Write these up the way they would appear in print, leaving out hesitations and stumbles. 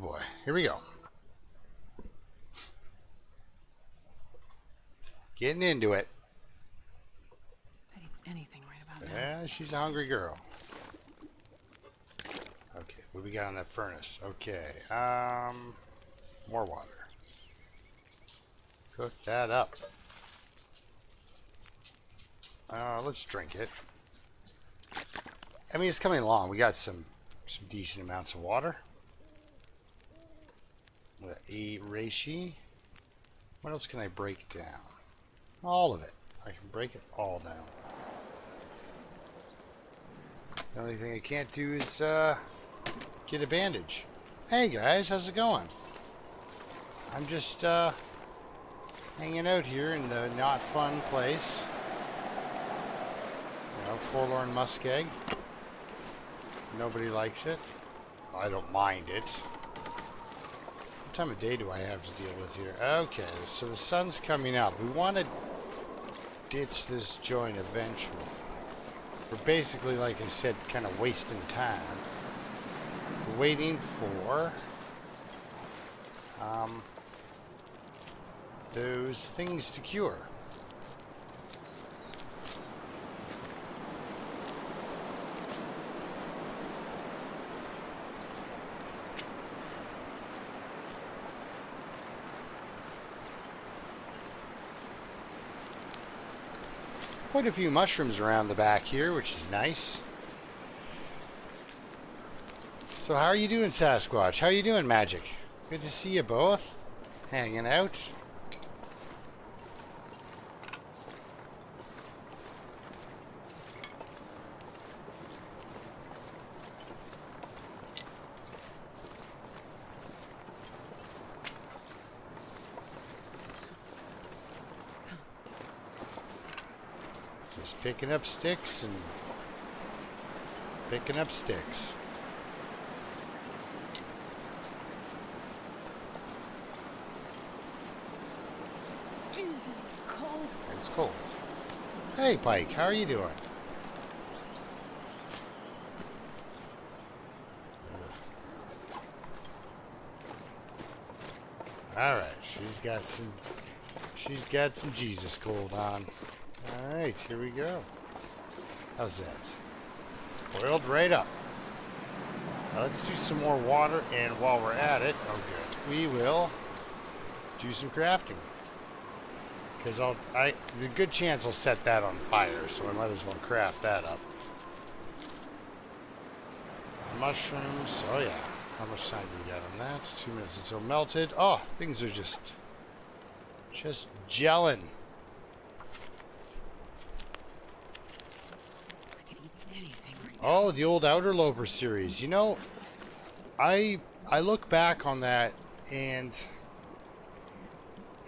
boy. Here we go. Getting into it. I'd eat anything right about now. Yeah, she's a hungry girl. Okay, what do we got on that furnace? Okay, more water. Cook that up. Let's drink it. I mean, it's coming along. We got some decent amounts of water. A reishi. What else can I break down? All of it. I can break it all down. The only thing I can't do is get a bandage. Hey guys, how's it going? I'm just hanging out here in the not fun place. You know, forlorn muskeg. Nobody likes it. I don't mind it. What time of day do I have to deal with here? Okay, so the sun's coming up. We want to ditch this joint eventually. We're basically, like I said, kind of wasting time. We're waiting for those things to cure. Quite a few mushrooms around the back here, which is nice. So how are you doing, Sasquatch? How are you doing, Magic? Good to see you both. Hanging out. Just picking up sticks and picking up sticks. Jesus, it's cold. It's cold. Hey, Pike, how are you doing? All right, she's got some Jesus cold on. All right, here we go. How's that? Boiled right up. Now let's do some more water, and while we're at it, oh good, we will do some crafting. Because there's a good chance I'll set that on fire, so I might as well craft that up. Mushrooms, oh yeah. How much time do we got on that? 2 minutes until melted. Oh, things are just gelling. I could eat anything right now. Oh, the old Outer Loper series. You know, I look back on that, and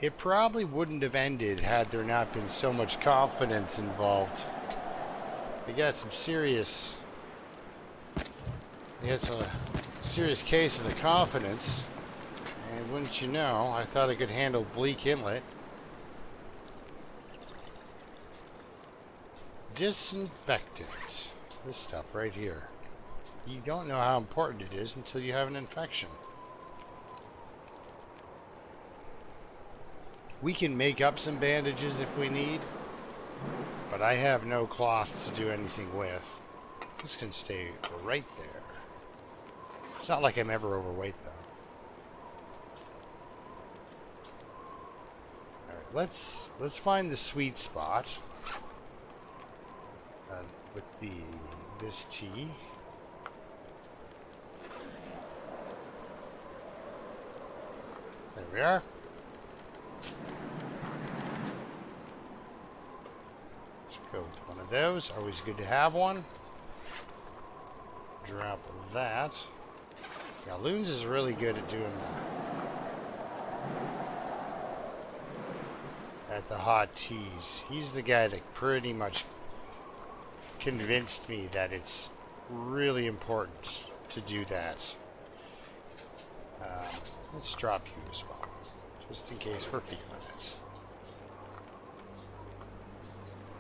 it probably wouldn't have ended had there not been so much confidence involved. They got some serious... It's a serious case of the confidence, and wouldn't you know, I thought I could handle Bleak Inlet. Disinfectant. This stuff right here. You don't know how important it is until you have an infection. We can make up some bandages if we need, but I have no cloth to do anything with. This can stay right there. It's not like I'm ever overweight, though. Alright, let's find the sweet spot with this tea. There we are. Let's go with one of those. Always good to have one. Drop that. Now, Loons is really good at doing that. At the hot teas. He's the guy that pretty much convinced me that it's really important to do that. Let's drop you as well, just in case we're feeling it.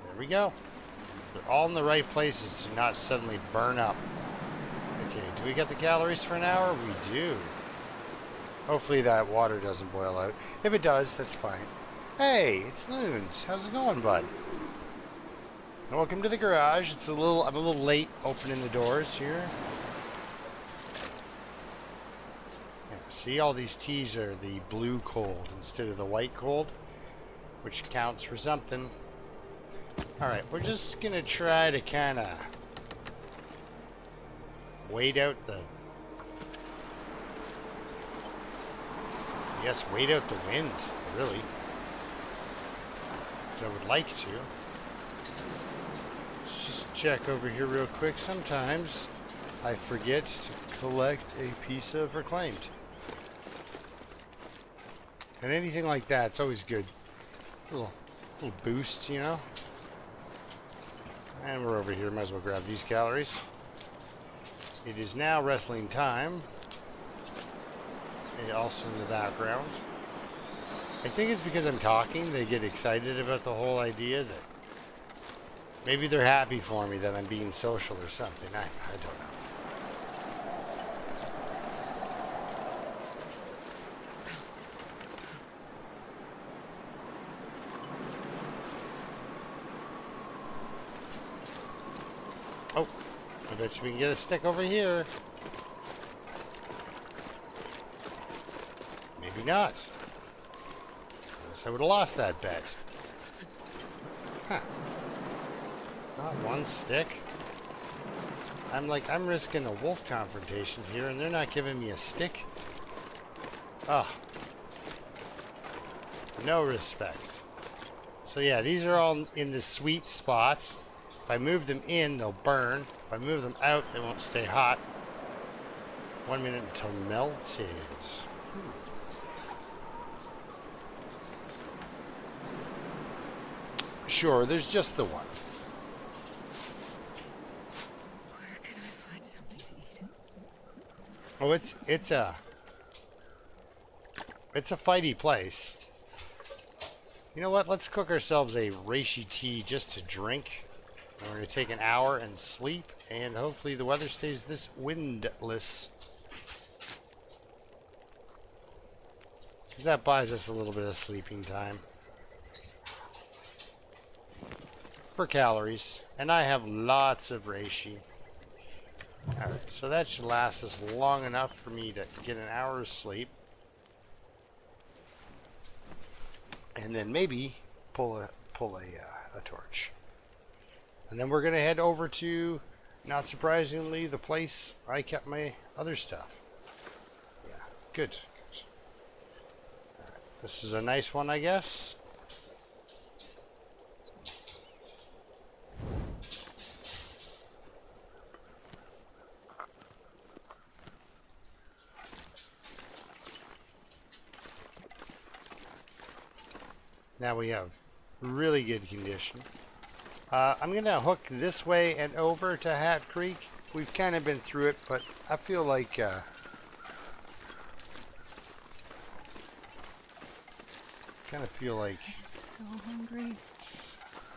There we go. They're all in the right places to not suddenly burn up. Okay, do we get the calories for an hour? We do. Hopefully that water doesn't boil out. If it does, that's fine. Hey, it's Loons. How's it going, bud? Welcome to the garage. I'm a little late opening the doors here. Yeah, see, all these T's are the blue cold instead of the white cold, which counts for something. Alright, we're just gonna try to kind of wait out the... Yes, wait out the wind, really. Because I would like to. Let's just check over here real quick. Sometimes I forget to collect a piece of reclaimed. And anything like that, it's always good. Little boost, you know? And we're over here, might as well grab these calories. It is now wrestling time. And also in the background. I think it's because I'm talking, they get excited about the whole idea that maybe they're happy for me that I'm being social or something. I don't know. Oh, I bet you we can get a stick over here. Maybe not. I would have lost that bet. Huh. Not one stick. I'm risking a wolf confrontation here, and they're not giving me a stick. Oh. No respect. So yeah, these are all in the sweet spots. If I move them in, they'll burn. If I move them out, they won't stay hot. 1 minute until melted. Sure, there's just the one. Where can I find something to eat? Oh, it's a fighty place. You know what? Let's cook ourselves a reishi tea just to drink. And we're going to take an hour and sleep, and hopefully the weather stays this windless. Because that buys us a little bit of sleeping time. For calories. And I have lots of reishi. Alright, so that should last us long enough for me to get an hour's sleep. And then maybe pull a torch. And then we're going to head over to, not surprisingly, the place I kept my other stuff. Yeah, good. All right. This is a nice one, I guess. Now we have really good condition. I'm going to hook this way and over to Hat Creek. We've kind of been through it, but I feel like I'm so hungry.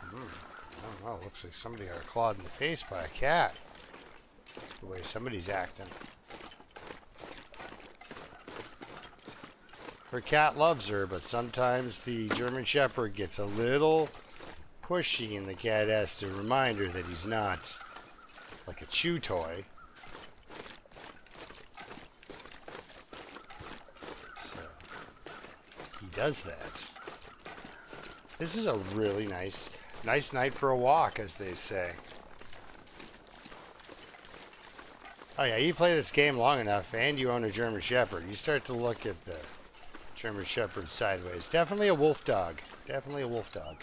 I don't know, looks like somebody got clawed in the face by a cat. The way somebody's acting. Her cat loves her, but sometimes the German Shepherd gets a little pushy and the cat has to remind her that he's not like a chew toy. So he does that. This is a really nice night for a walk, as they say. Oh yeah, you play this game long enough and you own a German Shepherd, you start to look at the German Shepherd sideways. Definitely a wolf dog. Definitely a wolf dog.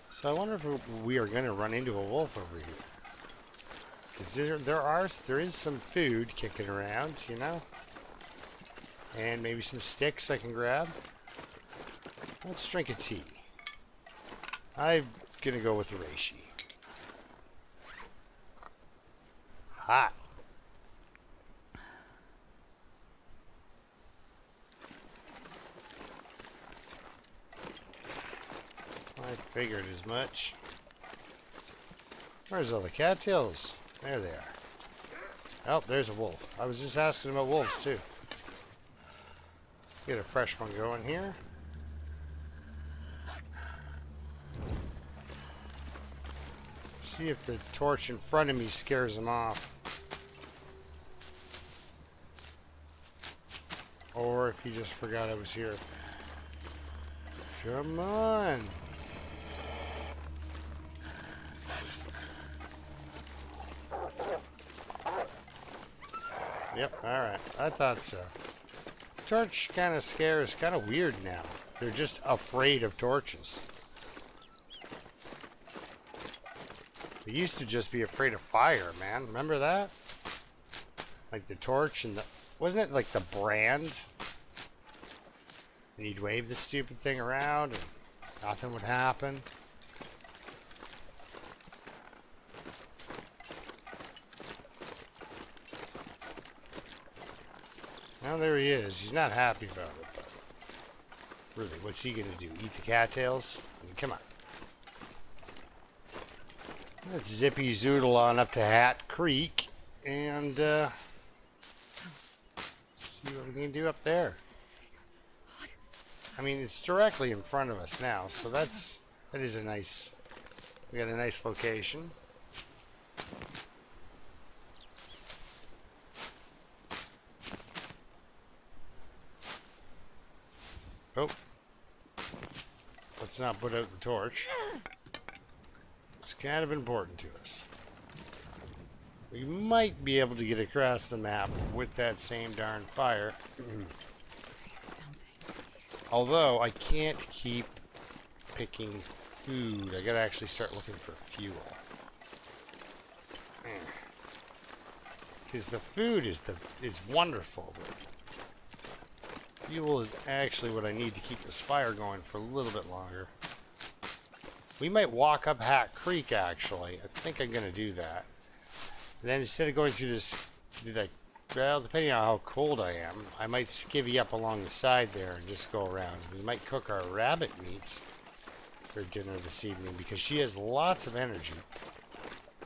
So I wonder if we are going to run into a wolf over here. Because there is some food kicking around, you know? And maybe some sticks I can grab. Let's drink a tea. I'm going to go with the reishi. Hot. I figured as much. Where's all the cattails? There they are. Oh, there's a wolf. I was just asking about wolves too. Get a fresh one going here. See if the torch in front of me scares them off. Or if he just forgot I was here. Come on. Yep, alright. I thought so. Torch kind of scares, kind of weird now. They're just afraid of torches. They used to just be afraid of fire, man. Remember that? Like the torch and the... Wasn't it like the brand? And you'd wave the stupid thing around and nothing would happen. Well, there he is. He's not happy about it, but really, what's he gonna do? Eat the cattails? I mean, come on. Let's zippy zoodle on up to Hat Creek and see what we can do up there. I mean, it's directly in front of us now, so that is a nice. We got a nice location. Oh, let's not put out the torch. It's kind of important to us. We might be able to get across the map with that same darn fire. Although I can't keep picking food. I gotta actually start looking for fuel. Because the food is wonderful, but fuel is actually what I need to keep this fire going for a little bit longer. We might walk up Hat Creek, actually. I think I'm going to do that. And then instead of going through this, well, depending on how cold I am, I might skivvy up along the side there and just go around. We might cook our rabbit meat for dinner this evening because she has lots of energy.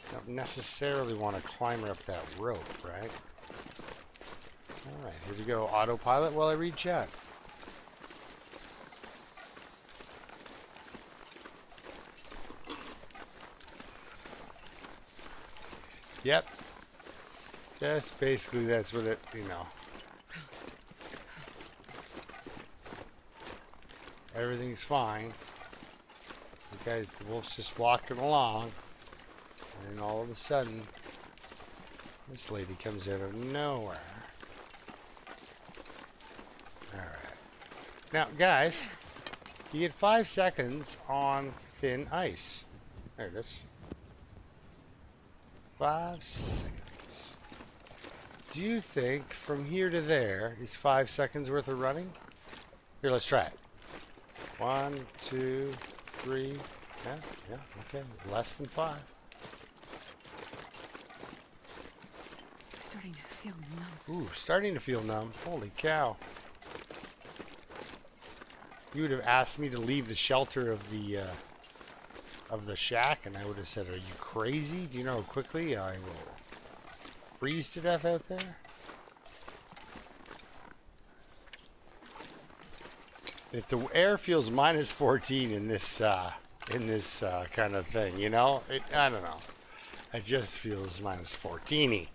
I don't necessarily want to climb her up that rope, right? Alright, here we go. Autopilot while I read chat. Yep. Just basically that's what it, you know. Everything's fine. You guys, the wolf's just walking along. And then all of a sudden, this lady comes out of nowhere. Alright. Now, guys, you get 5 seconds on thin ice. There it is. 5 seconds. Do you think from here to there is 5 seconds worth of running? Here, let's try it. 1, 2, 3. Yeah, okay. Less than 5. Starting to feel numb. Ooh, starting to feel numb. Holy cow. You would have asked me to leave the shelter of the shack, and I would have said, "Are you crazy? Do you know how quickly I will freeze to death out there?" If the air feels minus 14 in this kind of thing, you know, I don't know. It just feels minus 14-y.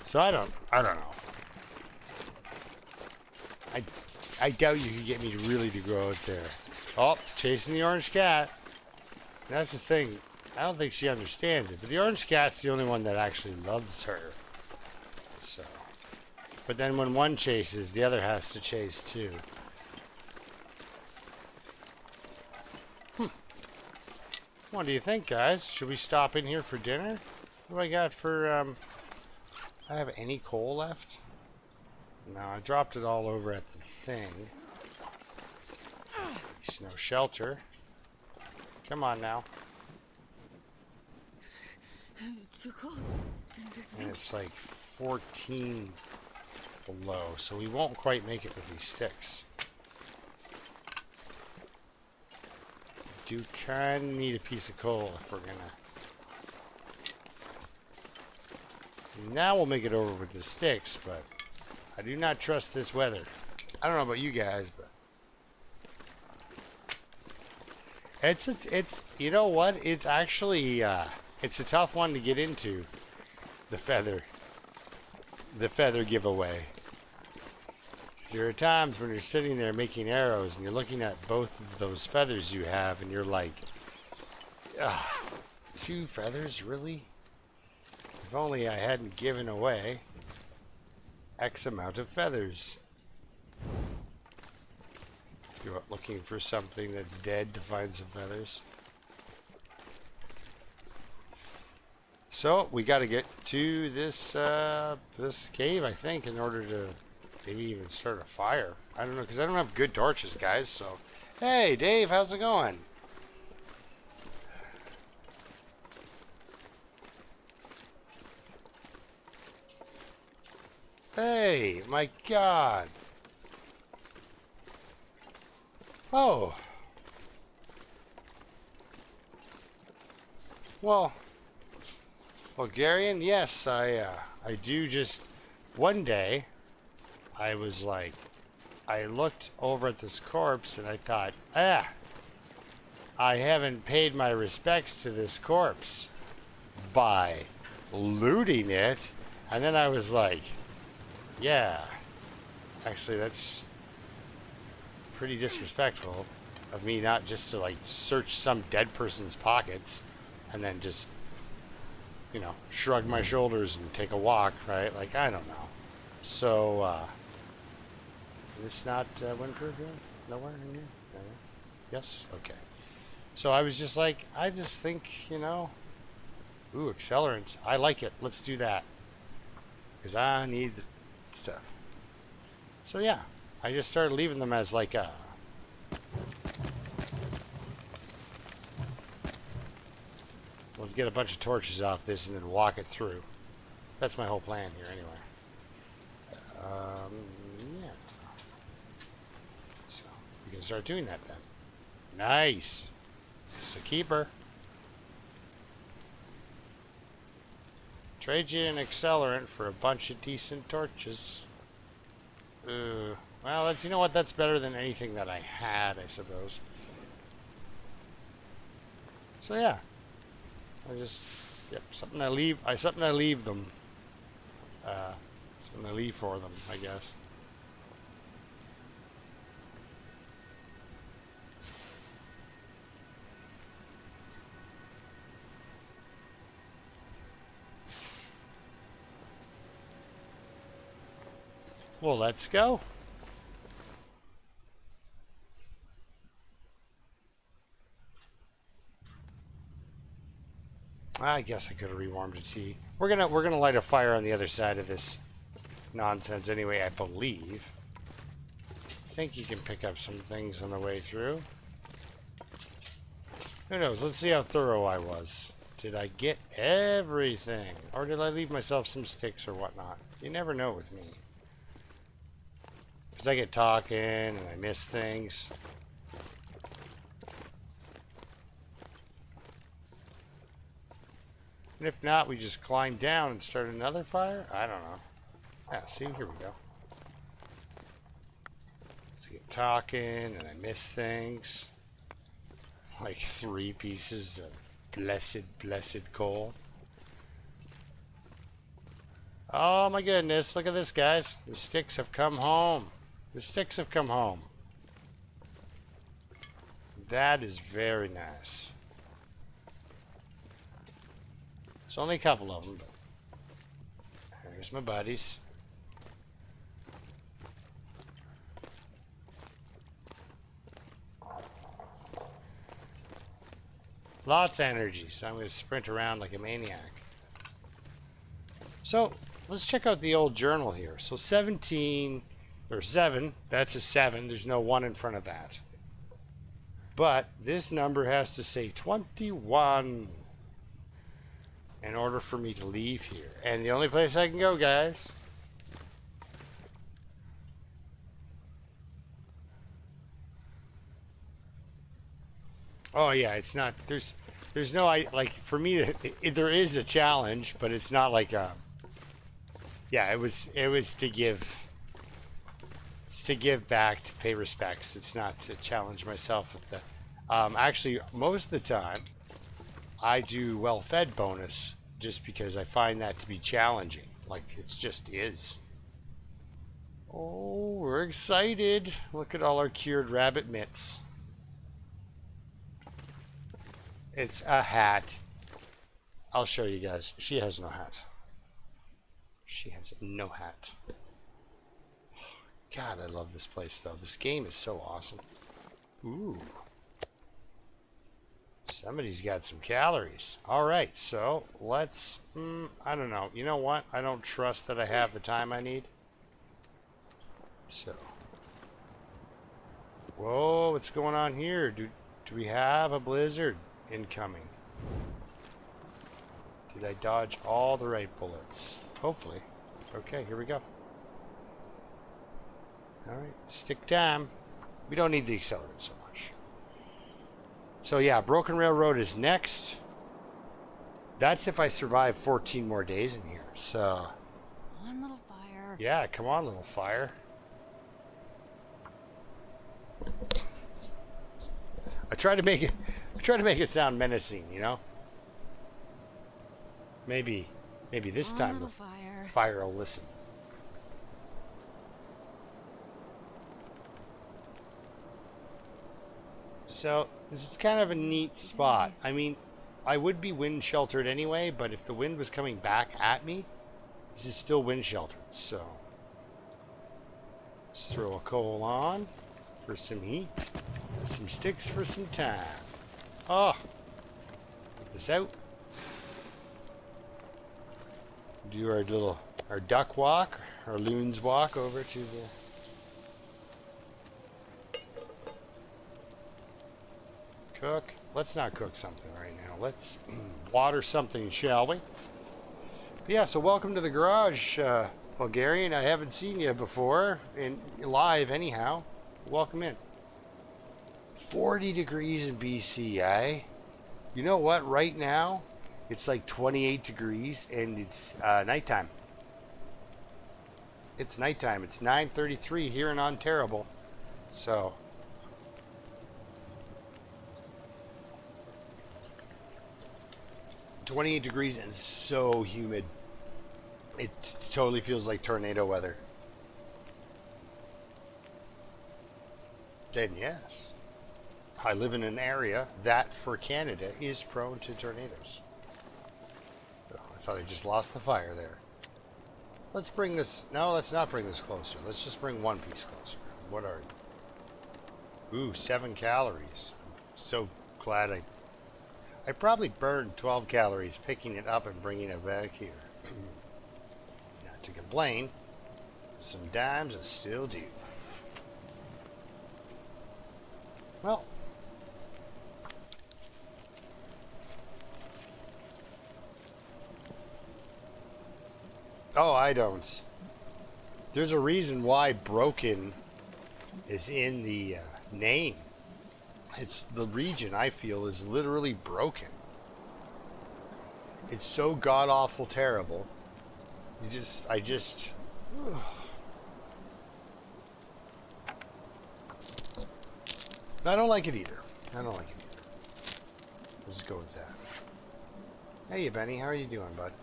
So I don't know. I doubt you could get me to really to go out there. Oh, chasing the orange cat. That's the thing. I don't think she understands it, but the orange cat's the only one that actually loves her. So, but then when one chases, the other has to chase too. What do you think, guys? Should we stop in here for dinner? What do I got for, do I have any coal left? No, I dropped it all over at the thing. There's no shelter. Come on now. Too cold. And it's like 14 below, so we won't quite make it with these sticks. do kind of need a piece of coal if we're gonna. Now we'll make it over with the sticks, but I do not trust this weather. I don't know about you guys, but it's you know what? It's actually it's a tough one to get into. The feather giveaway. 'Cause there are times when you're sitting there making arrows and you're looking at both of those feathers you have, and you're like, 2 feathers, really? If only I hadn't given away X amount of feathers. You're looking for something that's dead to find some feathers. So we got to get to this this cave, I think, in order to maybe even start a fire. I don't know, because I don't have good torches, guys. So, hey, Dave, how's it going? Hey, my God. Oh. Well, Bulgarian, yes, I do just, one day, I was like, I looked over at this corpse and I thought, I haven't paid my respects to this corpse by looting it. And then I was like, yeah, actually that's pretty disrespectful of me not just to like search some dead person's pockets and then just, you know, shrug my shoulders and take a walk, right? Like, I don't know. So, it's not windproof here? Nowhere in here? Nowhere? Yes? Okay. So I was just like, I just think, you know, ooh, accelerant. I like it. Let's do that. Because I need the stuff. So yeah, I just started leaving them as like a... We'll get a bunch of torches off this and then walk it through. That's my whole plan here anyway. Yeah. So, we can start doing that then. Nice. It's a keeper. Trade you an accelerant for a bunch of decent torches. Well, that's, you know what? That's better than anything that I had, I suppose. So yeah, I just, yep, something I leave them. Something I leave for them, I guess. Well, let's go. I guess I could have rewarmed a tea. We're gonna light a fire on the other side of this nonsense anyway, I believe. I think you can pick up some things on the way through. Who knows? Let's see how thorough I was. Did I get everything? Or did I leave myself some sticks or whatnot? You never know with me. Because I get talking and I miss things. And if not, we just climb down and start another fire? I don't know. Yeah, see, here we go. So I get talking and I miss things. Like 3 pieces of blessed coal. Oh my goodness, look at this, guys. The sticks have come home. The sticks have come home. That is very nice. It's only a couple of them, but there's my buddies. Lots of energy, so I'm going to sprint around like a maniac. So, let's check out the old journal here. So 17, or 7, that's a 7. There's no 1 in front of that. But this number has to say 21 in order for me to leave here. And the only place I can go, guys, Oh yeah, it's not. There's no. I like for me. There is a challenge, but it's not like a. Yeah, it was to give. It's to give back, to pay respects. It's not to challenge myself with the. Actually, most of the time, I do well-fed bonus just because I find that to be challenging. Like it just is. Oh, we're excited! Look at all our cured rabbit mitts. It's a hat. I'll show you guys. She has no hat. She has no hat. God, I love this place though. This game is so awesome. Ooh. Somebody's got some calories. Alright, so let's... I don't know. You know what? I don't trust that I have the time I need. So. Whoa, what's going on here? Do we have a blizzard incoming? Did I dodge all the right bullets? Hopefully. Okay, here we go. Alright, stick time. We don't need the accelerant so much. So yeah, Broken Railroad is next. That's if I survive 14 more days in here. So Come on, little fire. yeah, come on, little fire. I try to make it sound menacing, you know? Maybe this time the fire will listen. So this is kind of a neat spot. I mean, I would be wind sheltered anyway, but if the wind was coming back at me, this is still wind sheltered. So let's throw a coal on for some heat, some sticks for some time. Oh, put this out. Do our duck walk, our loons walk over to the. Cook. Let's not cook something right now. Let's water something, shall we? But yeah, so welcome to the garage, Bulgarian. I haven't seen you before, live anyhow. Welcome in. 40 degrees in BC, eh? You know what? Right now, it's like 28 degrees, and it's nighttime. It's nighttime. It's 9:33 here in Ontario. So... 28 degrees and so humid. It totally feels like tornado weather. Then yes, I live in an area that for Canada is prone to tornadoes. Oh, I thought I just lost the fire there. Let's bring this, no, let's not bring this closer. Let's just bring one piece closer. What are you? Ooh, 7 calories. I'm so glad I probably burned 12 calories picking it up and bringing it back here. Not to complain. Some dimes I still do. Well. Oh, I don't. There's a reason why broken is in the name. It's the region I feel is literally broken. It's so god awful terrible. I don't like it either. Let's go with that. Hey Benny, how are you doing, bud?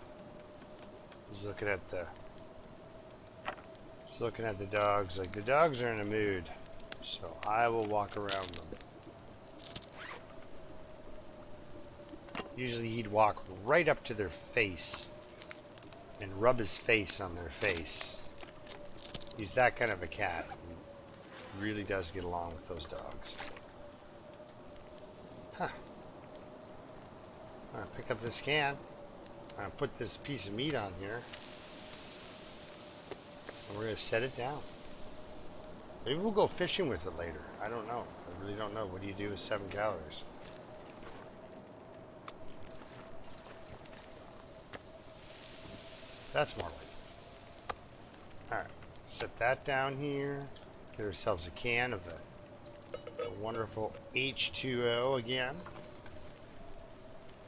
Just looking at the dogs. Like the dogs are in a mood, so I will walk around them. Usually he'd walk right up to their face and rub his face on their face. He's that kind of a cat. He really does get along with those dogs. Huh. I'm gonna pick up this can. I'm gonna put this piece of meat on here. And we're gonna set it down. Maybe we'll go fishing with it later. I don't know. I really don't know. What do you do with 7 calories? That's more like it. Alright, set that down here. Get ourselves a can of the The wonderful H2O again.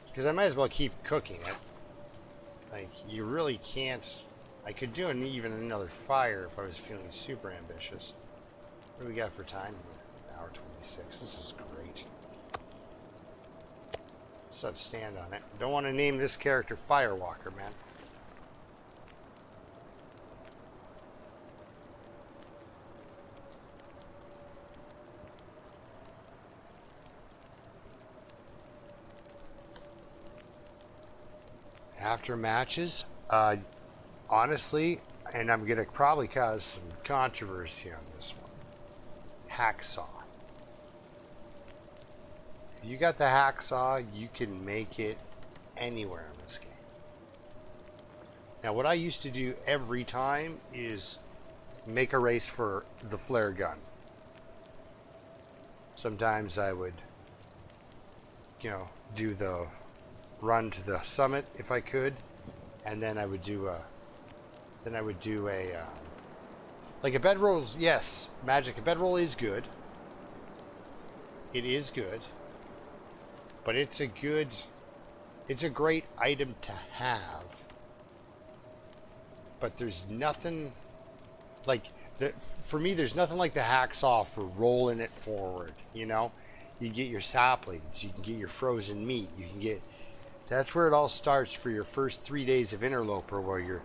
Because I might as well keep cooking it. Like, you really can't... I could do even another fire if I was feeling super ambitious. What do we got for time here? Hour 26. This is great. Let's stand on it. Don't want to name this character Firewalker, man. After matches, honestly, and I'm gonna probably cause some controversy on this one. Hacksaw. If you got the hacksaw, you can make it anywhere in this game. Now, what I used to do every time is make a race for the flare gun. Sometimes I would, you know, do the run to the summit if I could, and then I would do a like a bedroll's, yes, magic. A bedroll is good. It is good, but it's a great item to have. But there's nothing like that for me. There's nothing like the hacksaw for rolling it forward. You know, you get your saplings, you can get your frozen meat, you can get. That's where it all starts for your first 3 days of Interloper, where you're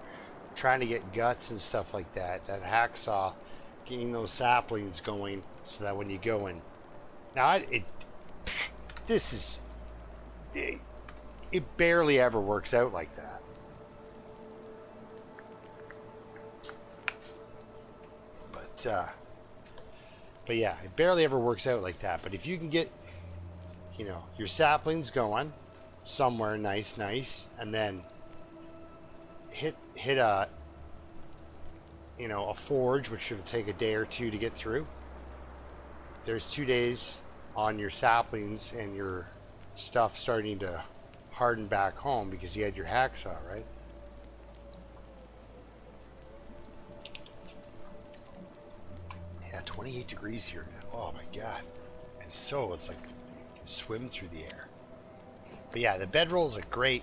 trying to get guts and stuff like that. That hacksaw, getting those saplings going, so that when you go in. Now, it barely ever works out like that. But yeah, it barely ever works out like that. But if you can get, you know, your saplings going somewhere nice, and then hit a, you know, a forge, which should take a day or two to get through. There's 2 days on your saplings and your stuff starting to harden back home because you had your hacksaw, right? Yeah, 28 degrees here. Oh my god. And so it's like you can swim through the air. But yeah, the bedroll is a great,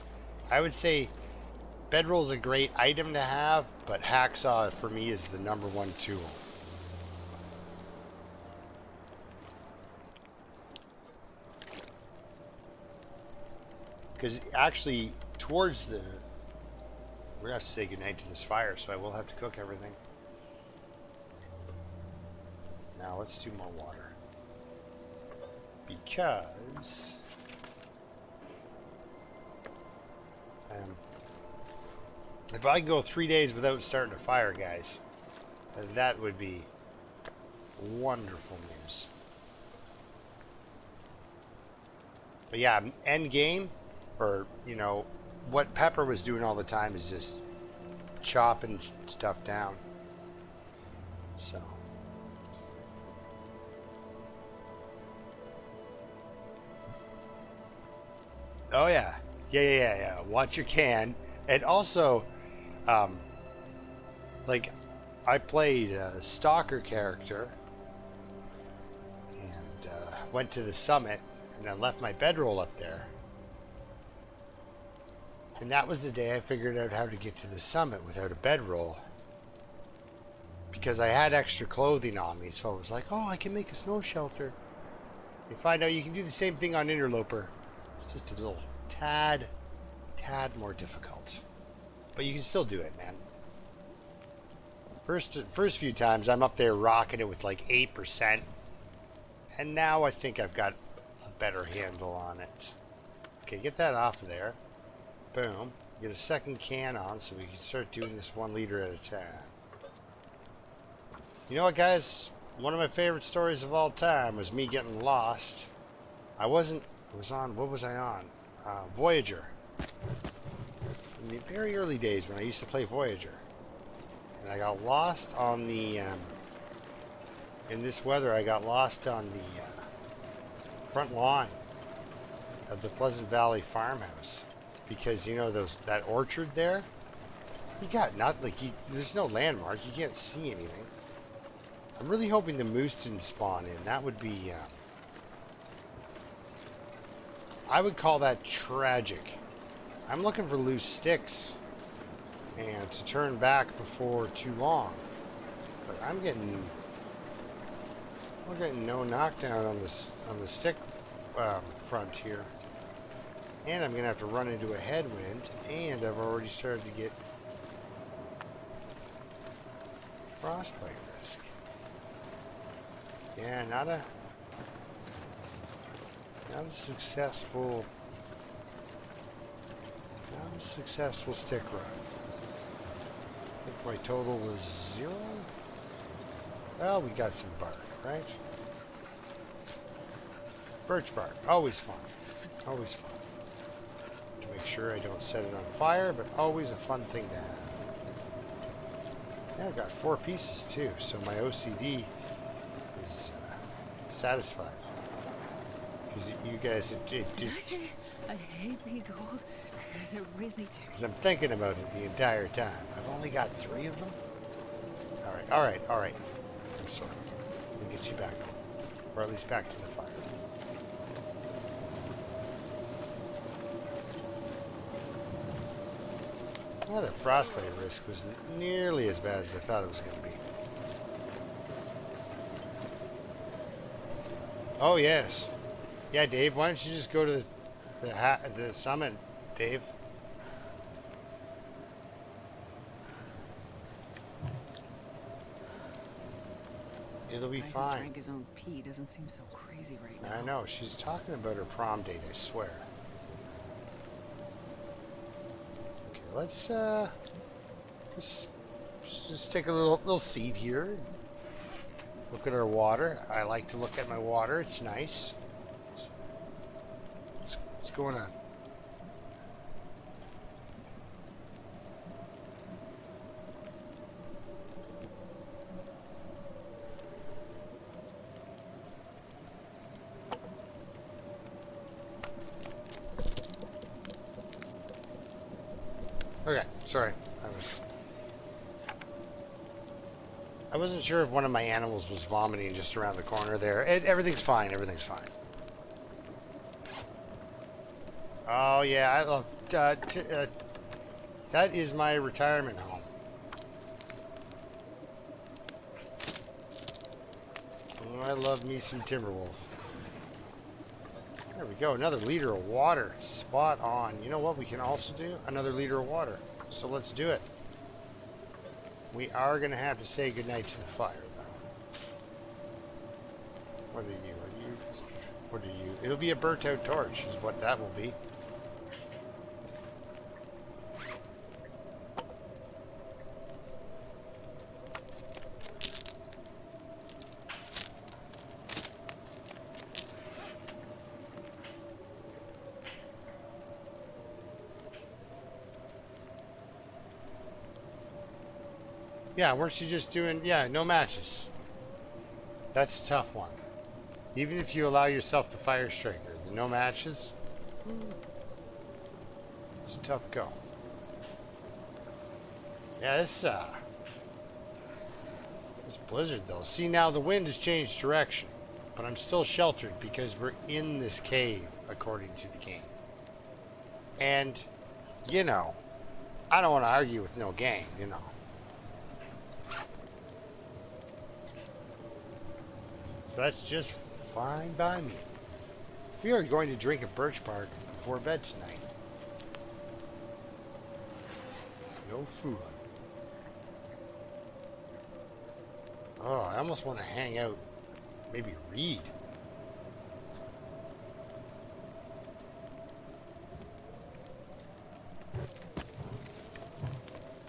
I would say bedroll is a great item to have, but hacksaw for me is the #1 tool. Because actually, towards the, we're gonna have to say goodnight to this fire, so I will have to cook everything. Now let's do more water, because if I go 3 days without starting a fire, guys, that would be wonderful news. But yeah, end game, or, you know, what Pepper was doing all the time is just chopping stuff down. So. Oh yeah. Yeah. Watch your can. And also, like, I played a stalker character and went to the summit and then left my bedroll up there. And that was the day I figured out how to get to the summit without a bedroll. Because I had extra clothing on me, so I was like, oh, I can make a snow shelter. You find out you can do the same thing on Interloper. It's just a little tad more difficult. But you can still do it, man. First few times, I'm up there rocking it with like 8%. And now I think I've got a better handle on it. Okay, get that off of there. Boom. Get a second can on so we can start doing this 1 liter at a time. You know what, guys? One of my favorite stories of all time was me getting lost. What was I on? Voyager. In the very early days when I used to play Voyager. And I got lost on the, in this weather, I got lost on the front lawn of the Pleasant Valley farmhouse. Because, you know, that orchard there, you got there's no landmark, you can't see anything. I'm really hoping the moose didn't spawn in. That would be I would call that tragic. I'm looking for loose sticks and to turn back before too long. But we're getting no knockdown on the stick front here. And I'm gonna have to run into a headwind, and I've already started to get frostbite risk. Yeah, not a successful stick run. I think my total was 0. Well, we got some bark, right? Birch bark, always fun. Always fun. To make sure I don't set it on fire, but always a fun thing to have. Yeah, I've got 4 pieces too, so my OCD is satisfied. Because you guys, it just... I hate being cold, because I really do. Because I'm thinking about it the entire time. I've only got 3 of them. Alright. I'm sorry. We'll get you back home. Or at least back to the fire. Well, the frostbite risk was nearly as bad as I thought it was going to be. Oh, yes. Yeah, Dave, why don't you just go to the summit, Dave? It'll be fine. Guy who drank his own pee doesn't seem so crazy right now. I know. She's talking about her prom date, I swear. Okay, let's just take a little seat here. Look at our water. I like to look at my water. It's nice. What's going on? Okay, sorry. I wasn't sure if one of my animals was vomiting just around the corner there. Everything's fine. Everything's fine. Oh yeah, I love that is my retirement home. Oh, I love me some Timberwolf. There we go, another liter of water. Spot on. You know what we can also do? Another liter of water. So let's do it. We are going to have to say goodnight to the fire, though. What are you? What are you? It'll be a burnt out torch, is what that will be. Yeah, weren't you just doing... Yeah, no matches. That's a tough one. Even if you allow yourself the fire striker, the no matches... It's a tough go. Yeah, this blizzard, though. See, now the wind has changed direction. But I'm still sheltered because we're in this cave, according to the game. And, you know, I don't want to argue with no game, you know. So that's just fine by me. We are going to drink a birch bark before bed tonight. No fooling. Oh, I almost want to hang out. Maybe read.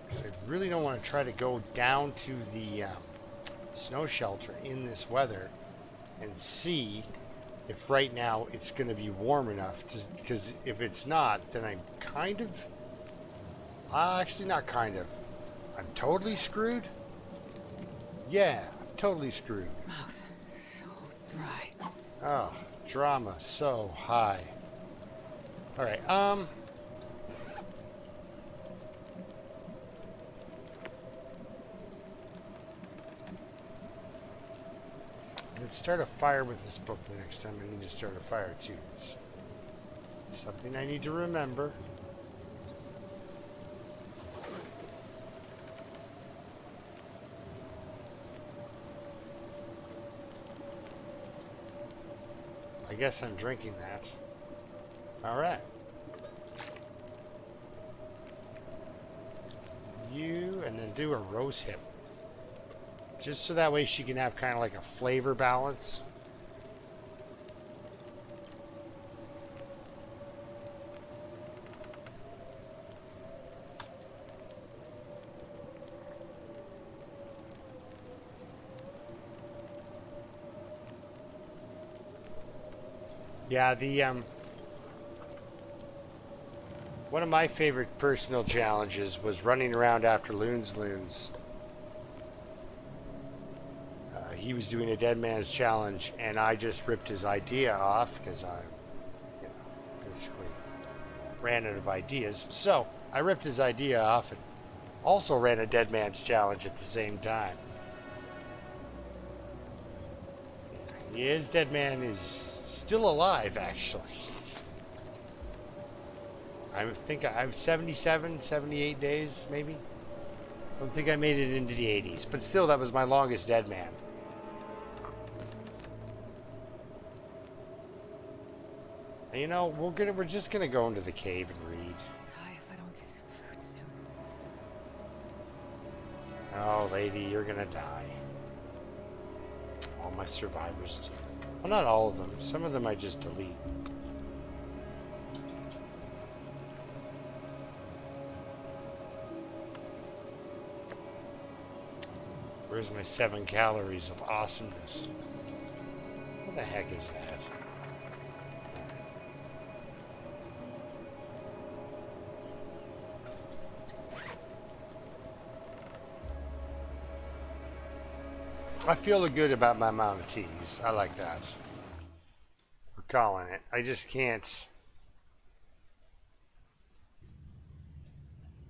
Because I really don't want to try to go down to the snow shelter in this weather and see if right now it's going to be warm enough to, because if it's not, then I'm kind of, actually not kind of, I'm totally screwed. Yeah, totally screwed. Mouth so dry. Oh, drama so high. All right, let's start a fire with this book the next time I need to start a fire too. Something I need to remember. I guess I'm drinking that. Alright. You, and then do a rose hip. Just so that way she can have kind of like a flavor balance. Yeah, one of my favorite personal challenges was running around after Loons. He was doing a dead man's challenge, and I just ripped his idea off because I, basically ran out of ideas. So I ripped his idea off and also ran a dead man's challenge at the same time. His dead man is still alive, actually. I think I'm 77, 78 days, maybe. I don't think I made it into the 80s, but still, that was my longest dead man. And you know, we're just gonna go into the cave and read. Die if I don't get some food soon. Oh, lady, you're gonna die. All my survivors do. Well, not all of them. Some of them I just delete. Where's my 7 calories of awesomeness? What the heck is that? I feel good about my amount of teas. I like that. We're calling it. I just can't.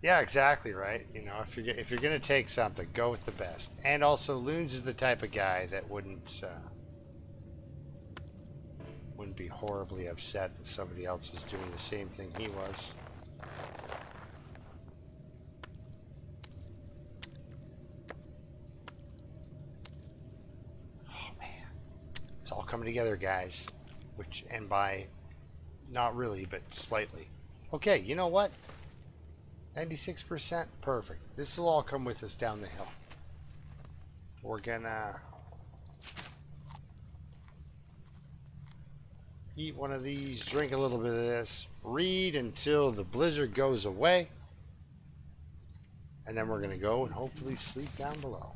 Yeah, exactly right. You know, if you're gonna take something, go with the best. And also, Loons is the type of guy that wouldn't be horribly upset that somebody else was doing the same thing he was. All coming together, guys, and by not really but slightly. Okay, you know what, 96%, perfect. This will all come with us down the hill. We're gonna eat one of these, drink a little bit of this, read until the blizzard goes away, and then we're gonna go and hopefully sleep down below.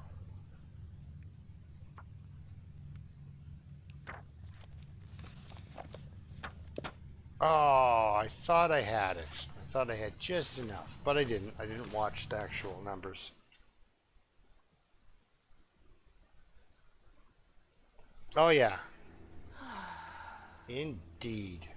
Oh, I thought I had it. I thought I had just enough, but I didn't. I didn't watch the actual numbers. Oh, yeah. Indeed.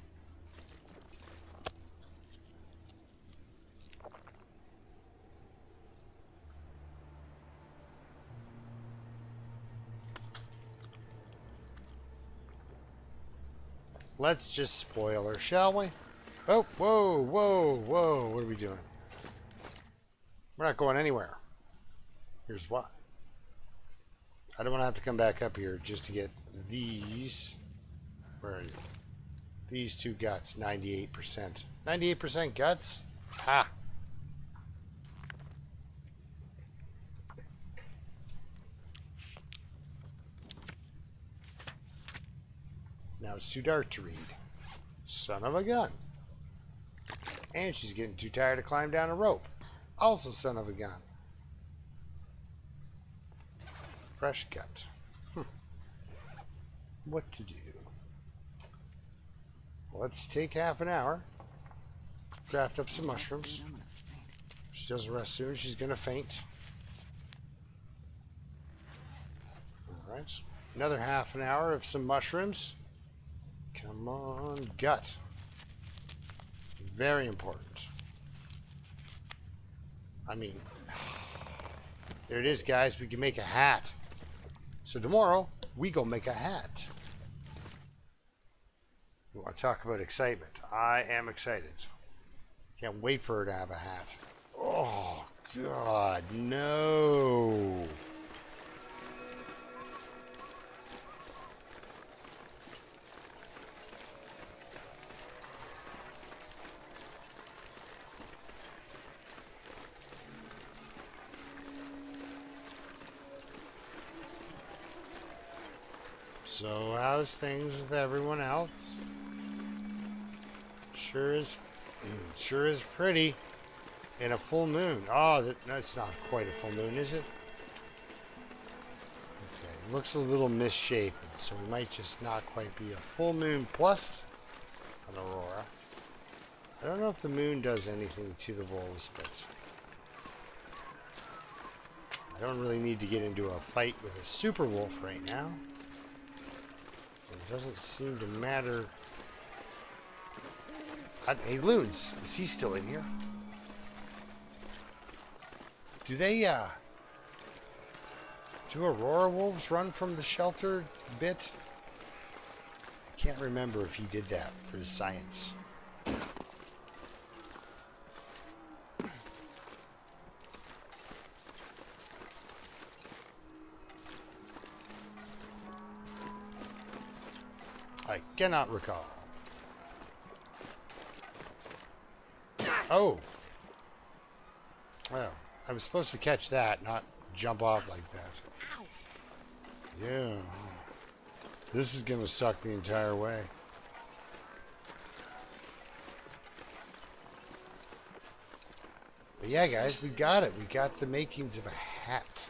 Let's just spoil her, shall we? Oh, whoa, whoa, whoa. What are we doing? We're not going anywhere. Here's why. I don't want to have to come back up here just to get these. Where are you? These 2 guts, 98%. 98% guts? Ha! Now it's too dark to read. Son of a gun. And she's getting too tired to climb down a rope. Also son of a gun. Fresh gut. What to do? Let's take half an hour. Craft up some mushrooms. If she doesn't rest soon, she's gonna faint. Alright. Another half an hour of some mushrooms. Come on, gut. Very important. I mean, there it is, guys. We can make a hat. So tomorrow, we go make a hat. You want to talk about excitement? I am excited. Can't wait for her to have a hat. Oh, God, no. So how's things with everyone else? Sure is pretty in a full moon. Oh, that's not quite a full moon, is it? Okay, it looks a little misshapen, so we might just not quite be a full moon plus an aurora. I don't know if the moon does anything to the wolves, but I don't really need to get into a fight with a super wolf right now. It doesn't seem to matter. Hey, Loons, is he still in here? Do Aurora wolves run from the shelter a bit? I can't remember if he did that for his science. I cannot recall. Oh! Well, I was supposed to catch that, not jump off like that. Yeah. This is gonna suck the entire way. But yeah, guys, we got it. We got the makings of a hat.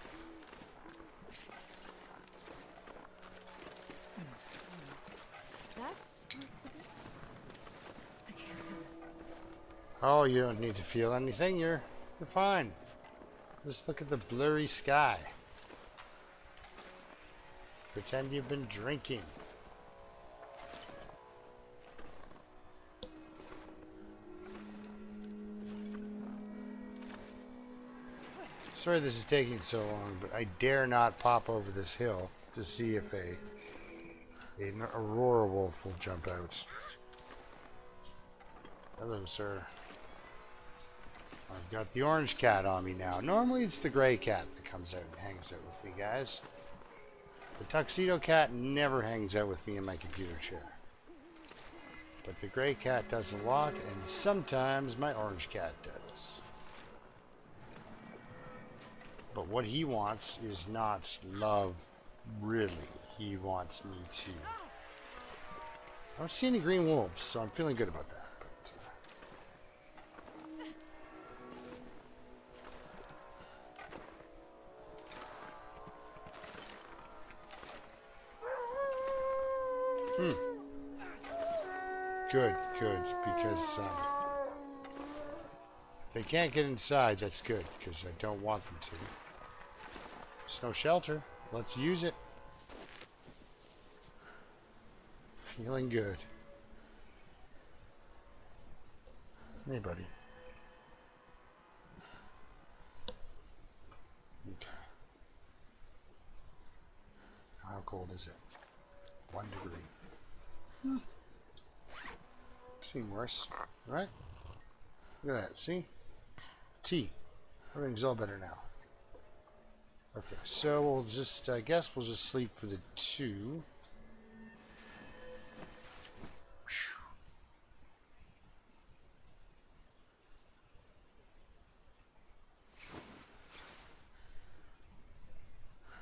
Oh, you don't need to feel anything. You're fine. Just look at the blurry sky. Pretend you've been drinking. Sorry this is taking so long, but I dare not pop over this hill to see if an Aurora wolf will jump out. Hello, sir. I've got the orange cat on me now. Normally it's the gray cat that comes out and hangs out with me, guys. The tuxedo cat never hangs out with me in my computer chair. But the gray cat does a lot, and sometimes my orange cat does. But what he wants is not love, really. He wants me to... I don't see any green wolves, so I'm feeling good about that. Good, because if they can't get inside, that's good, because I don't want them to. There's no shelter. Let's use it. Feeling good. Hey, buddy. Okay. How cold is it? 1 degree. Seen worse, right? Look at that, see? T. Everything's all better now. Okay, so we'll just, I guess we'll just sleep for the 2.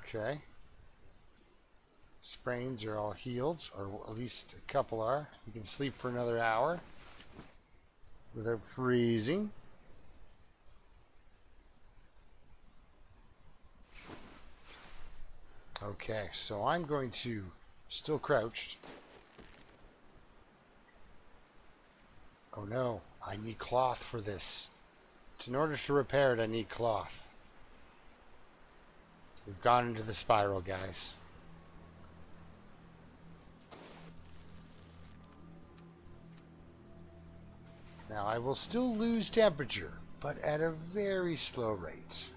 Okay. Sprains are all healed, or at least a couple are. You can sleep for another hour without freezing. Okay, so I'm going to, still crouched. Oh no, I need cloth for this. In order to repair it, I need cloth. We've gone into the spiral, guys. Now, I will still lose temperature, but at a very slow rate.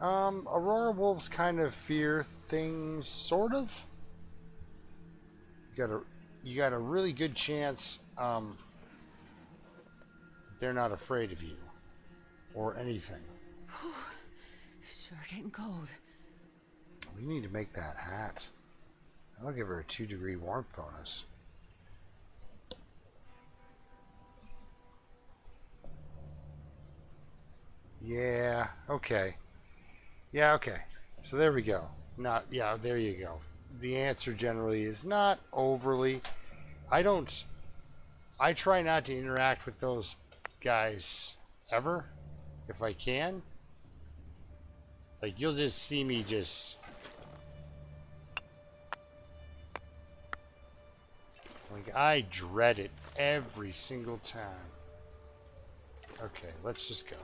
Aurora wolves kind of fear things, sort of. You gotta you got a really good chance they're not afraid of you or anything. Sure getting cold. We need to make that hat. I'll give her a 2-degree warmth bonus. Yeah, okay. Yeah, okay. So there we go. Yeah, there you go. The answer generally is not overly. I try not to interact with those guys ever, if I can. Like, you'll just see me just... Like, I dread it every single time. Okay, let's just go.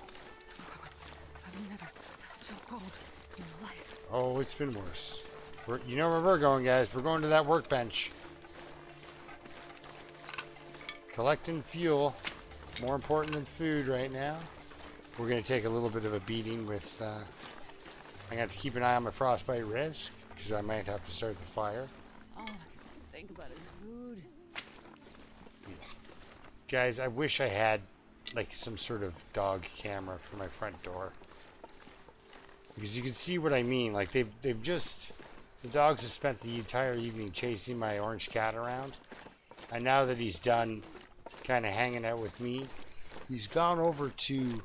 I've never felt so cold in my life. Oh, it's been worse. You know where we're going, guys. We're going to that workbench. Collecting fuel. More important than food right now. We're going to take a little bit of a beating with... I'm going to have to keep an eye on my frostbite risk, because I might have to start the fire. All I can think about is food. Yeah. Guys, I wish I had like some sort of dog camera for my front door. Because you can see what I mean. Like, they've just... The dogs have spent the entire evening chasing my orange cat around. And now that he's done kind of hanging out with me, he's gone over to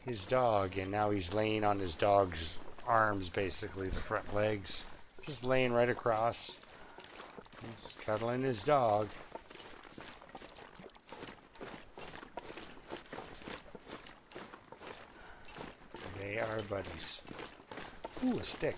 his dog, and now he's laying on his dog's arms, basically, the front legs. Just laying right across. He's cuddling his dog. They are buddies. Ooh, a stick.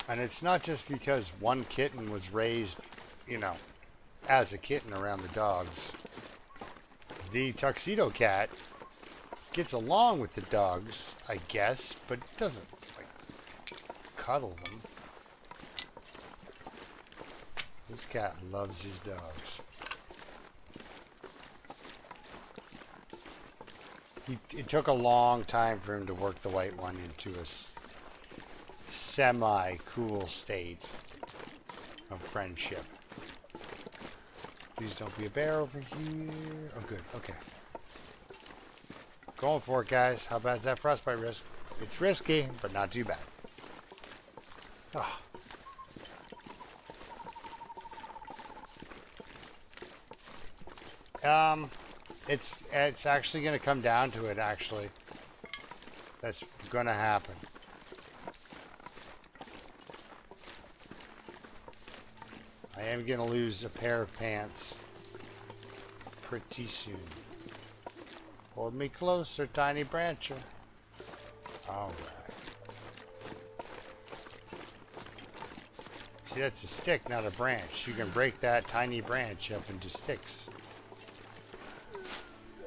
And it's not just because one kitten was raised, you know, as a kitten around the dogs. The tuxedo cat gets along with the dogs, I guess, but doesn't, like, cuddle them. This cat loves his dogs. It took a long time for him to work the white one into a semi-cool state of friendship. Please don't be a bear over here. Oh, good. Okay. Going for it, guys. How bad is that frostbite risk? It's risky, but not too bad. Oh. It's actually going to come down to it, actually. That's going to happen. I am going to lose a pair of pants pretty soon. Hold me closer, tiny brancher. Alright. See, that's a stick, not a branch. You can break that tiny branch up into sticks.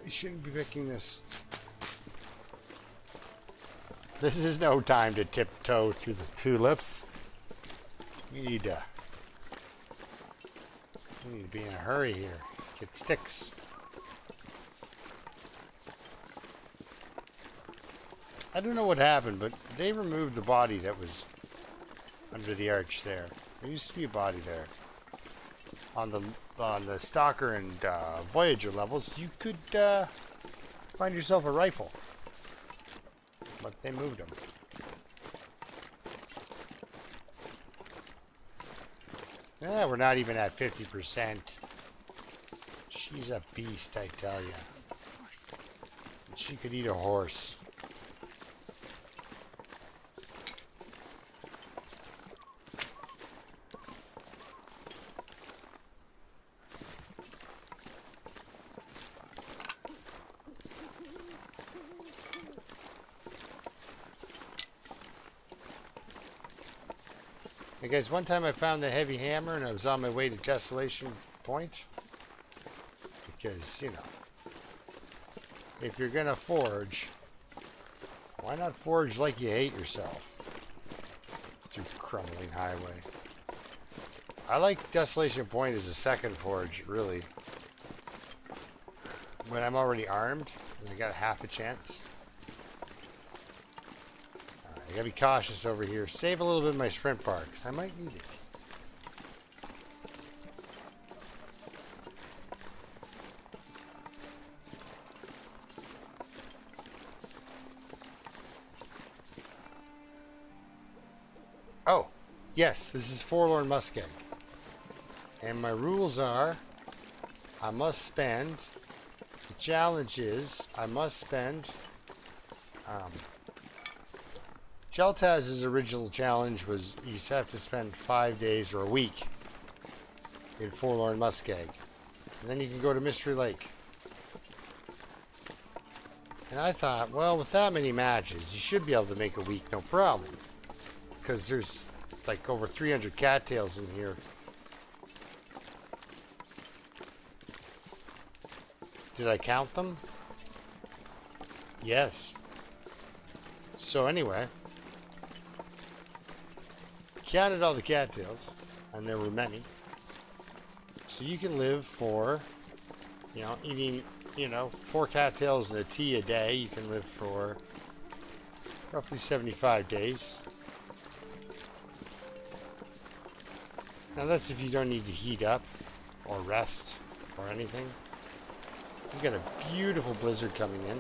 I shouldn't be picking this. This is no time to tiptoe through the tulips. We need to be in a hurry here. Get sticks. I don't know what happened, but they removed the body that was under the arch there. There used to be a body there. On the Stalker and Voyager levels, you could find yourself a rifle. But they moved them. Yeah, we're not even at 50%. She's a beast, I tell you. She could eat a horse. Hey guys, one time I found the heavy hammer and I was on my way to Desolation Point. Because, you know, if you're gonna forge, why not forge like you hate yourself? Through crumbling highway. I like Desolation Point as a second forge, really. when I'm already armed and I got half a chance. Alright, I gotta be cautious over here. Save a little bit of my sprint bar, because I might need it. Oh, yes, this is Forlorn Muskeg. And my rules are, I must spend, the challenge is, I must spend, Cheltaz's original challenge was you just have to spend 5 days or a week in Forlorn Muskeg. And then you can go to Mystery Lake. And I thought, well, with that many matches, you should be able to make a week, no problem. Because there's like over 300 cattails in here. Did I count them? Yes. So anyway, counted all the cattails, and there were many. So you can live for, you know, eating, you know, 4 cattails and a tea a day. You can live for roughly 75 days. Now that's if you don't need to heat up or rest or anything. We've got a beautiful blizzard coming in.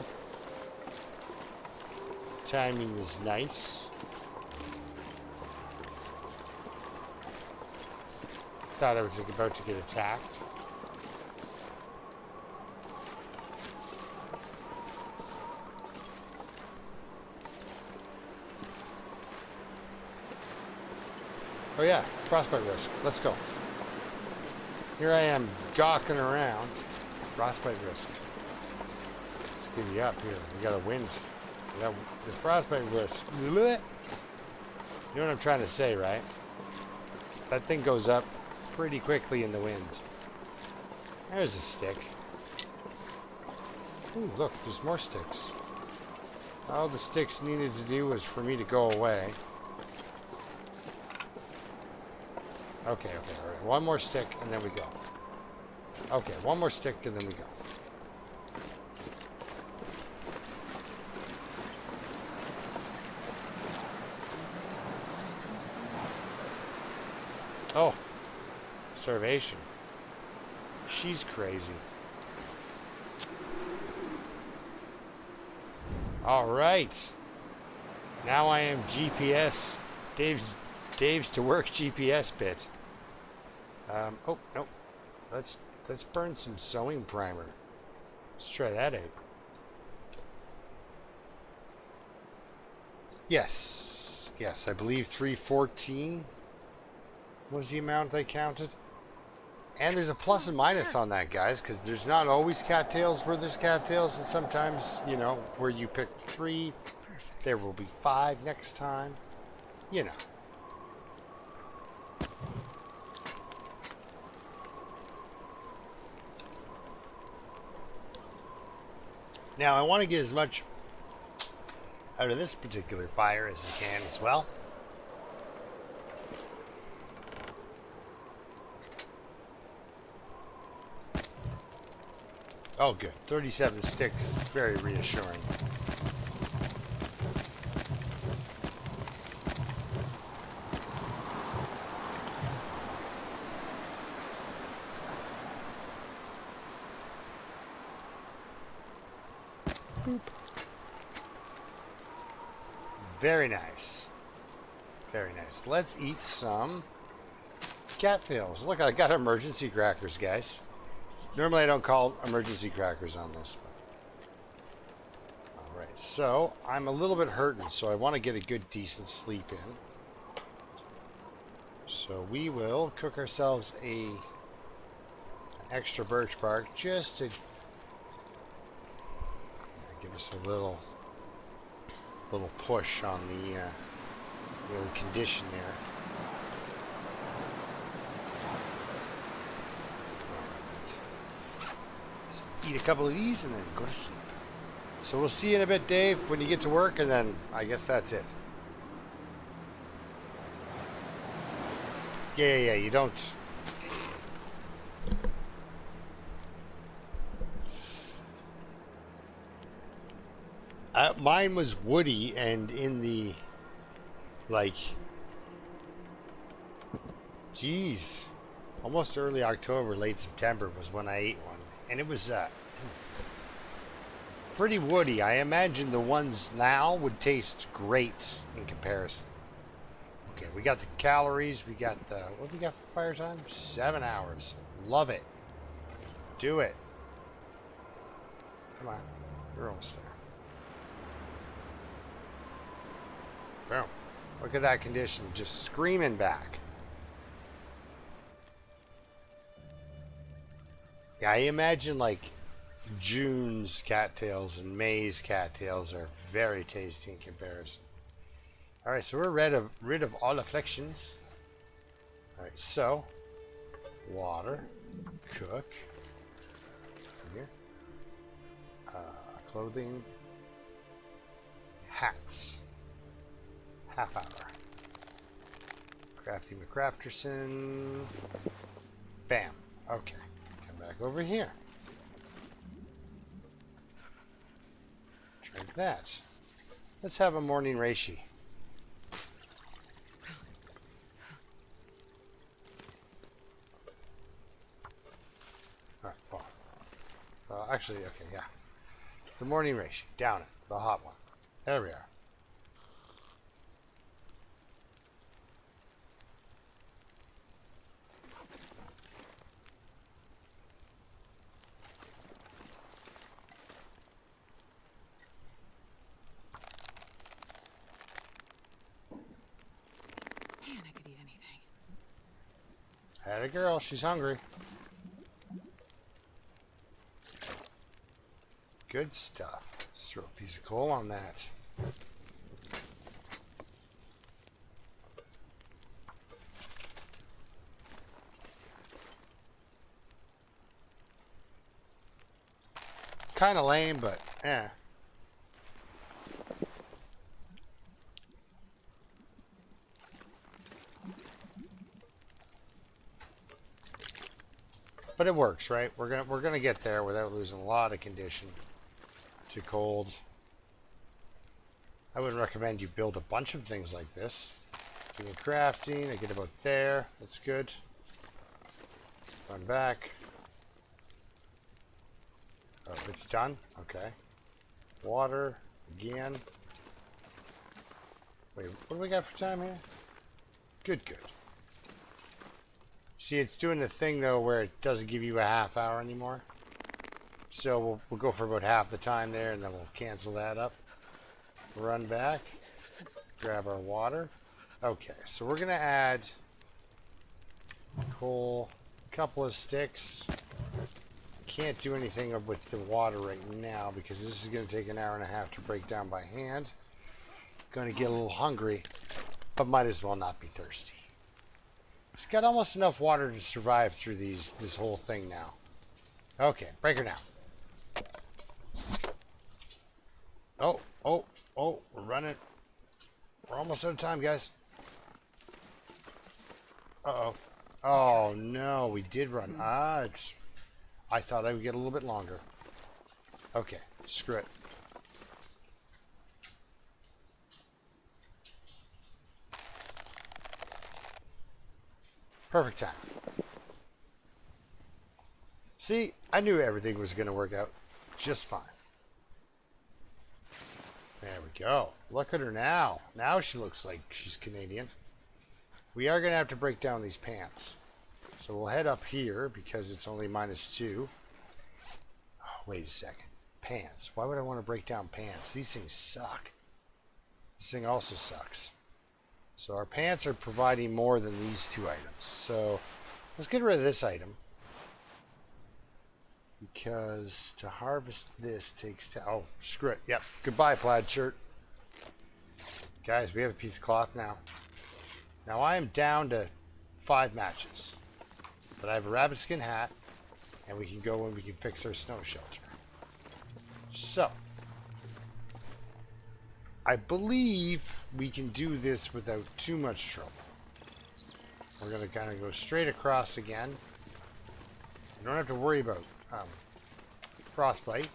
Timing is nice. Thought I was about to get attacked. Oh yeah, frostbite risk. Let's go. Here I am gawking around. Frostbite risk. Let's give you up here. We got a wind. We got the frostbite risk. You know what I'm trying to say, right? That thing goes up pretty quickly in the wind. There's a stick. Ooh, look, there's more sticks. All the sticks needed to do was for me to go away. Okay, all right. One more stick, and then we go. Okay, one more stick, and then we go. Oh, starvation. She's crazy. All right. Now I am GPS. Dave's to work GPS bit. Oh, no. Let's burn some sewing primer. Let's try that out. Yes. Yes, I believe 314 was the amount I counted. And there's a plus and minus on that, guys, because there's not always cattails where there's cattails, and sometimes, you know, where you pick 3, there will be 5 next time. You know. Now, I want to get as much out of this particular fire as I can as well. Oh, good. 37 sticks. Very reassuring. Boop. Very nice. Very nice. Let's eat some cattails. Look, I got emergency crackers, guys. Normally I don't call emergency crackers on this. Alright, so I'm a little bit hurting, so I want to get a good, decent sleep in. So we will cook ourselves an extra birch bark just to give us a little push on the condition there. Eat a couple of these and then go to sleep. So we'll see you in a bit, Dave, when you get to work, and then I guess that's it. Yeah, you don't... Mine was woody, and in the, like, geez, almost early October, late September was when I ate one. And it was pretty woody. I imagine the ones now would taste great in comparison. Okay, we got the calories. We got the, what do we got for fire time? 7 hours. Love it. Do it. Come on. We're almost there. Boom. Look at that condition. Just screaming back. Yeah, I imagine like June's cattails and May's cattails are very tasty in comparison. Alright, so we're rid of all afflictions. Alright, so water, cook, here, clothing, hats, half hour, Crafty McCrafterson, bam, okay, come back over here, drink that, let's have a morning reishi. Actually, okay, yeah. The morning reishi. Down it. The hot one. There we are. Man, I could eat anything. Had a girl. She's hungry. Good stuff. Let's throw a piece of coal on that. Kind of lame, but eh. But it works, right? We're gonna get there without losing a lot of condition to cold. I would recommend you build a bunch of things like this. Doing crafting, I get about there. That's good. Run back. Oh, it's done? Okay. Water, again. Wait, what do we got for time here? Good, good. See, it's doing the thing, though, where it doesn't give you a half hour anymore. So we'll go for about half the time there, and then we'll cancel that up. Run back. Grab our water. Okay, so we're going to add coal, a couple of sticks. Can't do anything with the water right now because this is going to take an hour and a half to break down by hand. Going to get a little hungry, but might as well not be thirsty. It's got almost enough water to survive through this whole thing now. Okay, breaker now. Oh, we're running. We're almost out of time, guys. Uh-oh. Oh, no, we did run. I thought I would get a little bit longer. Okay, screw it. Perfect time. See, I knew everything was going to work out just fine. There we go. Look at her now. Now she looks like she's Canadian. We are going to have to break down these pants. So we'll head up here because it's only -2. Oh, wait a second. Pants. Why would I want to break down pants? These things suck. This thing also sucks. So our pants are providing more than these two items. So let's get rid of this item. Because to harvest this takes time. Oh, screw it. Yep. Goodbye, plaid shirt. Guys, we have a piece of cloth now. Now I am down to 5 matches. But I have a rabbit skin hat. And we can go and we can fix our snow shelter. So. I believe we can do this without too much trouble. We're going to kind of go straight across again. You don't have to worry about frostbite.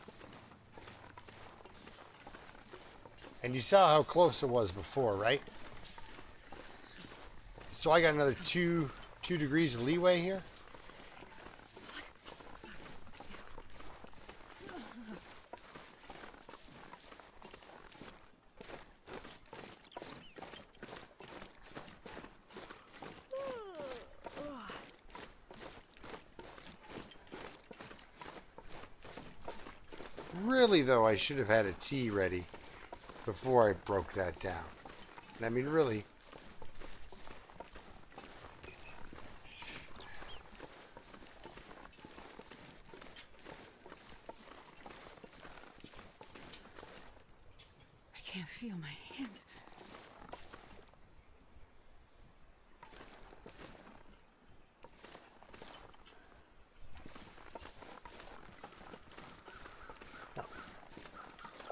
And you saw how close it was before, right? So I got another two degrees of leeway here. Really, though, I should have had a tea ready before I broke that down. And I mean, really. I can't feel my hands.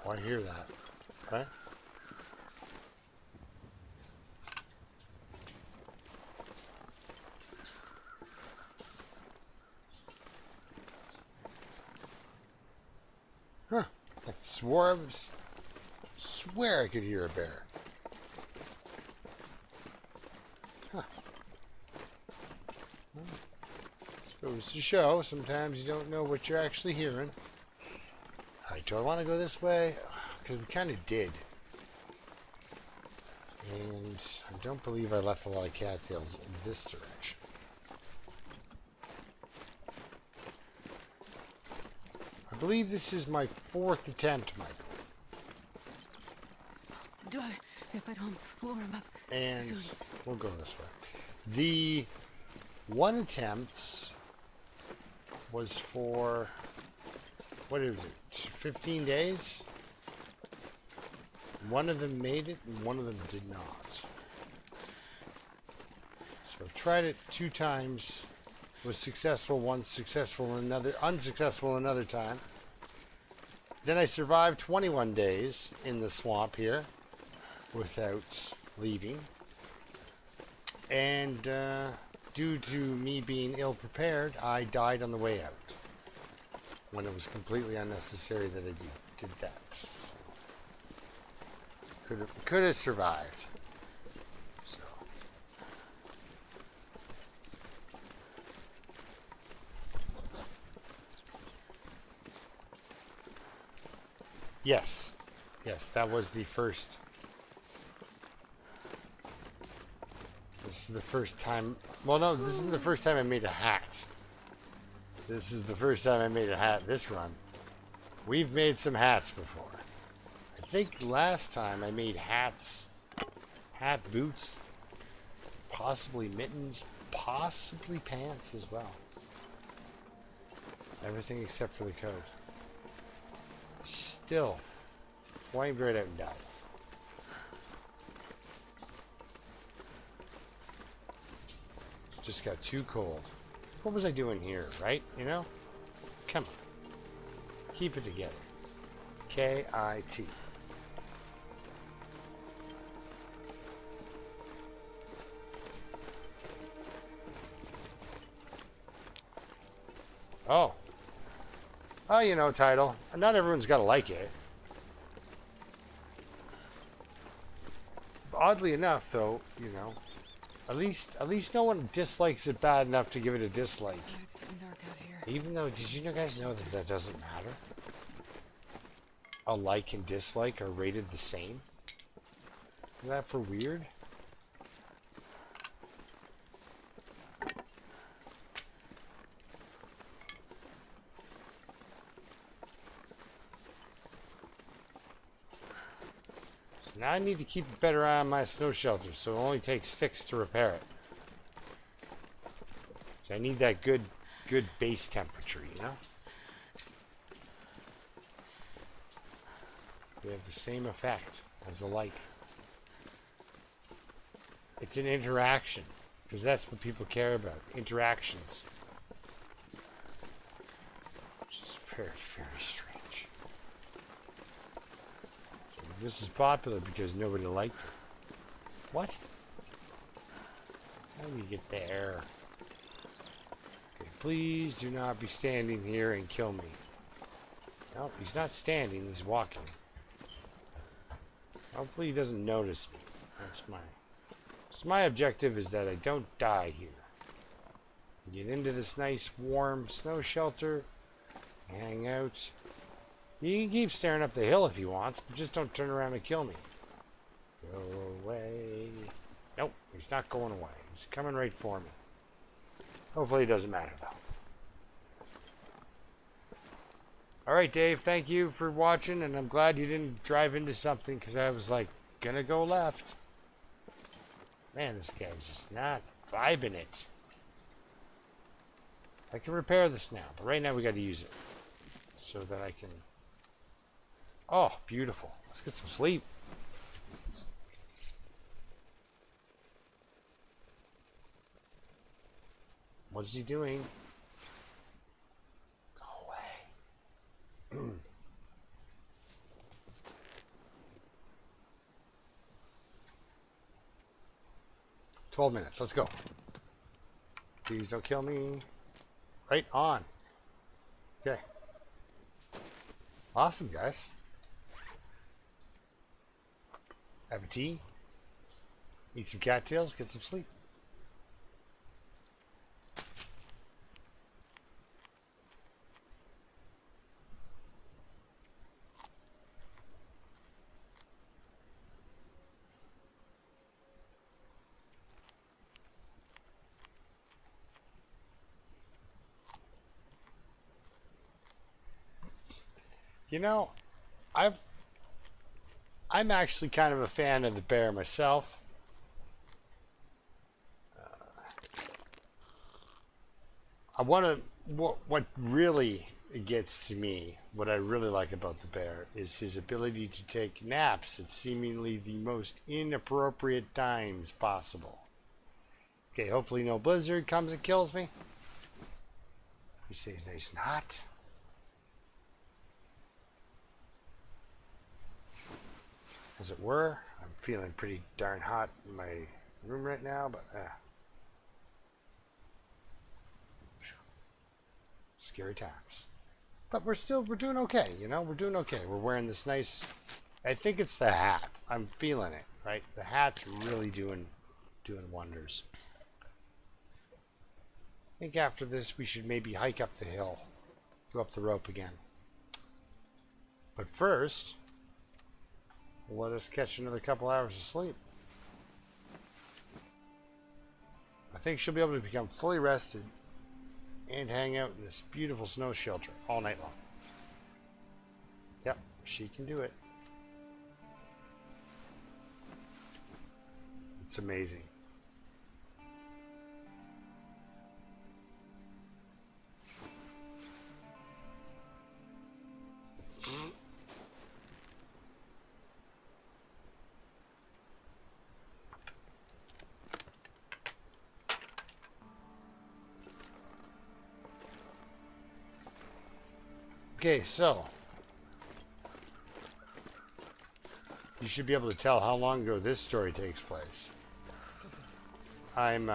Oh, I hear that. Right? Huh. I swear I could hear a bear. Huh. Well, goes to show, sometimes you don't know what you're actually hearing. Alright, do I want to go this way? Because we kind of did. And I don't believe I left a lot of cattails in this direction. I believe this is my 4th attempt, Michael. If I don't warm up. And we'll go this way. The one attempt was for, what is it, 15 days? One of them made it and one of them did not. So I tried it 2 times, was successful once, successful another, unsuccessful another time. Then I survived 21 days in the swamp here without leaving. And due to me being ill prepared, I died on the way out. When it was completely unnecessary that I did that. So, could have survived. So. Yes. Yes, that was the first. This is the first time. Well, no, this isn't the first time I made a hat. This is the first time I made a hat this run. We've made some hats before. I think last time I made hats, hat boots, possibly mittens, possibly pants as well. Everything except for the coat. Still, flamed right out and died. Just got too cold. What was I doing here, right? You know? Come on. Keep it together. K-I-T. Oh. Oh, you know, title. Not everyone's got to like it. Oddly enough, though, you know, at least no one dislikes it bad enough to give it a dislike. Oh, it's getting dark out here. Even though, did you guys know that that doesn't matter? A like and dislike are rated the same? Isn't that for weird? So now I need to keep a better eye on my snow shelter, so it only takes sticks to repair it. So I need that good base temperature, you know? We have the same effect as the light. It's an interaction, because that's what people care about, interactions. Which is very, very strange. So this is popular because nobody liked it. What? How do you get there? Okay, please do not be standing here and kill me. No, he's not standing, he's walking. Hopefully he doesn't notice me. So my objective is that I don't die here. Get into this nice warm snow shelter. Hang out. He can keep staring up the hill if he wants, but just don't turn around and kill me. Go away. Nope, he's not going away. He's coming right for me. Hopefully it doesn't matter though. Alright Dave, thank you for watching, and I'm glad you didn't drive into something because I was like, gonna go left. Man, this guy's just not vibing it. I can repair this now, but right now we gotta use it. So that I can... Oh, beautiful. Let's get some sleep. What is he doing? Go away. 12 minutes. Let's go. Please don't kill me. Right on. Okay. Awesome, guys. Have a tea. Eat some cattails. Get some sleep. You know, I'm actually kind of a fan of the bear myself. What really gets to me, what I really like about the bear, is his ability to take naps at seemingly the most inappropriate times possible. Okay, hopefully no blizzard comes and kills me. He says he's not. As it were. I'm feeling pretty darn hot in my room right now, but scary times. But we're doing okay, you know, we're doing okay. We're wearing this nice, I think it's the hat. I'm feeling it, right? The hat's really doing wonders. I think after this we should maybe hike up the hill, go up the rope again. But first, let us catch another couple hours of sleep. I think she'll be able to become fully rested and hang out in this beautiful snow shelter all night long. Yep, she can do it. It's amazing. Okay, so you should be able to tell how long ago this story takes place. I'm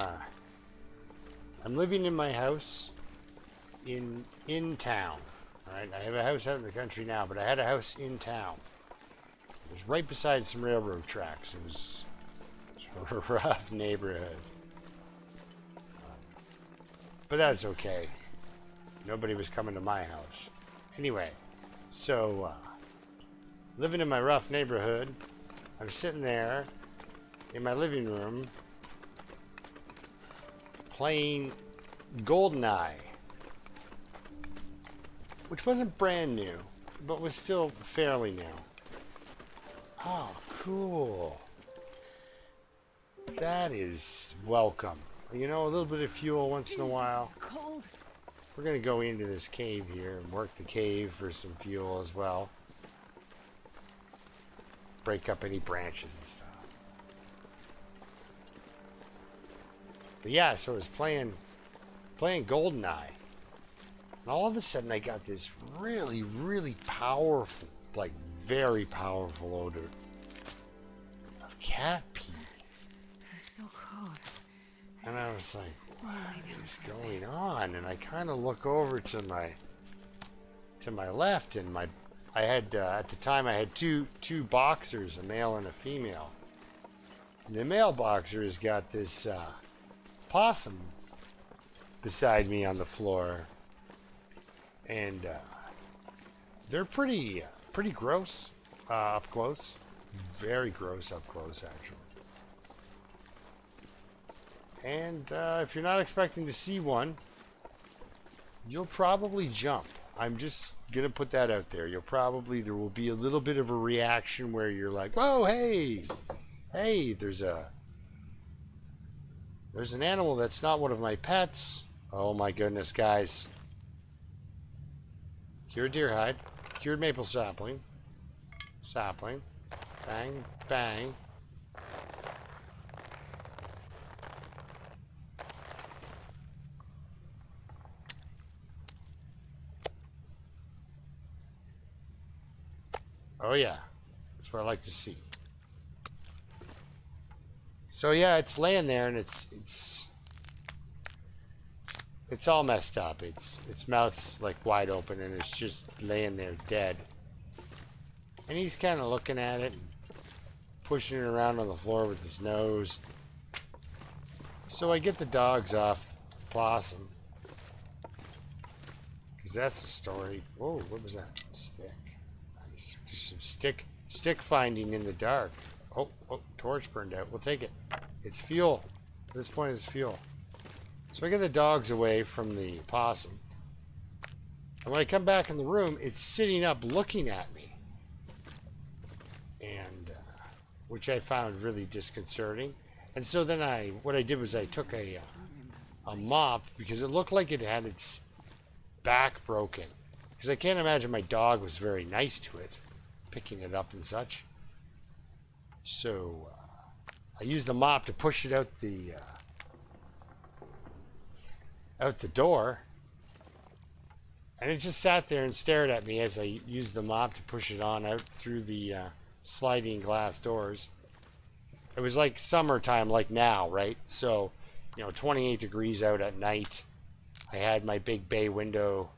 living in my house in town. All right, I have a house out in the country now, but I had a house in town. It was right beside some railroad tracks. It was a rough neighborhood, but that's okay. Nobody was coming to my house. Anyway, so living in my rough neighborhood, I'm sitting there in my living room playing GoldenEye, which wasn't brand new, but was still fairly new. Oh, cool. That is welcome. You know, a little bit of fuel once in a while. It's cold. We're going to go into this cave here and work the cave for some fuel as well. Break up any branches and stuff. But yeah, so I was playing GoldenEye. And all of a sudden I got this really, really powerful, like very powerful odor of cat pee. It's so cold. And I was like, what is going on? And I kind of look over to my left, and I had at the time I had two boxers, a male and a female. And the male boxer has got this possum beside me on the floor, and they're pretty gross up close, very gross up close actually. And if you're not expecting to see one, you'll probably jump. I'm just gonna put that out there. There will be a little bit of a reaction where you're like, whoa, hey, there's an animal that's not one of my pets. Oh my goodness, guys. Cured deer hide, cured maple sapling, bang, bang. Oh yeah, that's what I like to see. So yeah, it's laying there and it's all messed up. Its mouth's like wide open and it's just laying there dead. And he's kind of looking at it, pushing it around on the floor with his nose. So I get the dogs off the possum, because that's the story. Whoa, what was that? Stick. Nice. Do some stick finding in the dark. Oh, torch burned out. We'll take it. It's fuel. At this point, it's fuel. So I get the dogs away from the possum. And when I come back in the room, it's sitting up looking at me. And, which I found really disconcerting. And so then what I did was I took a mop, because it looked like it had its back broken. Because I can't imagine my dog was very nice to it, picking it up and such. So I used the mop to push it out the door, and it just sat there and stared at me as I used the mop to push it on out through the sliding glass doors. It was like summertime, like now, right? So, 28 degrees out at night. I had my big bay window,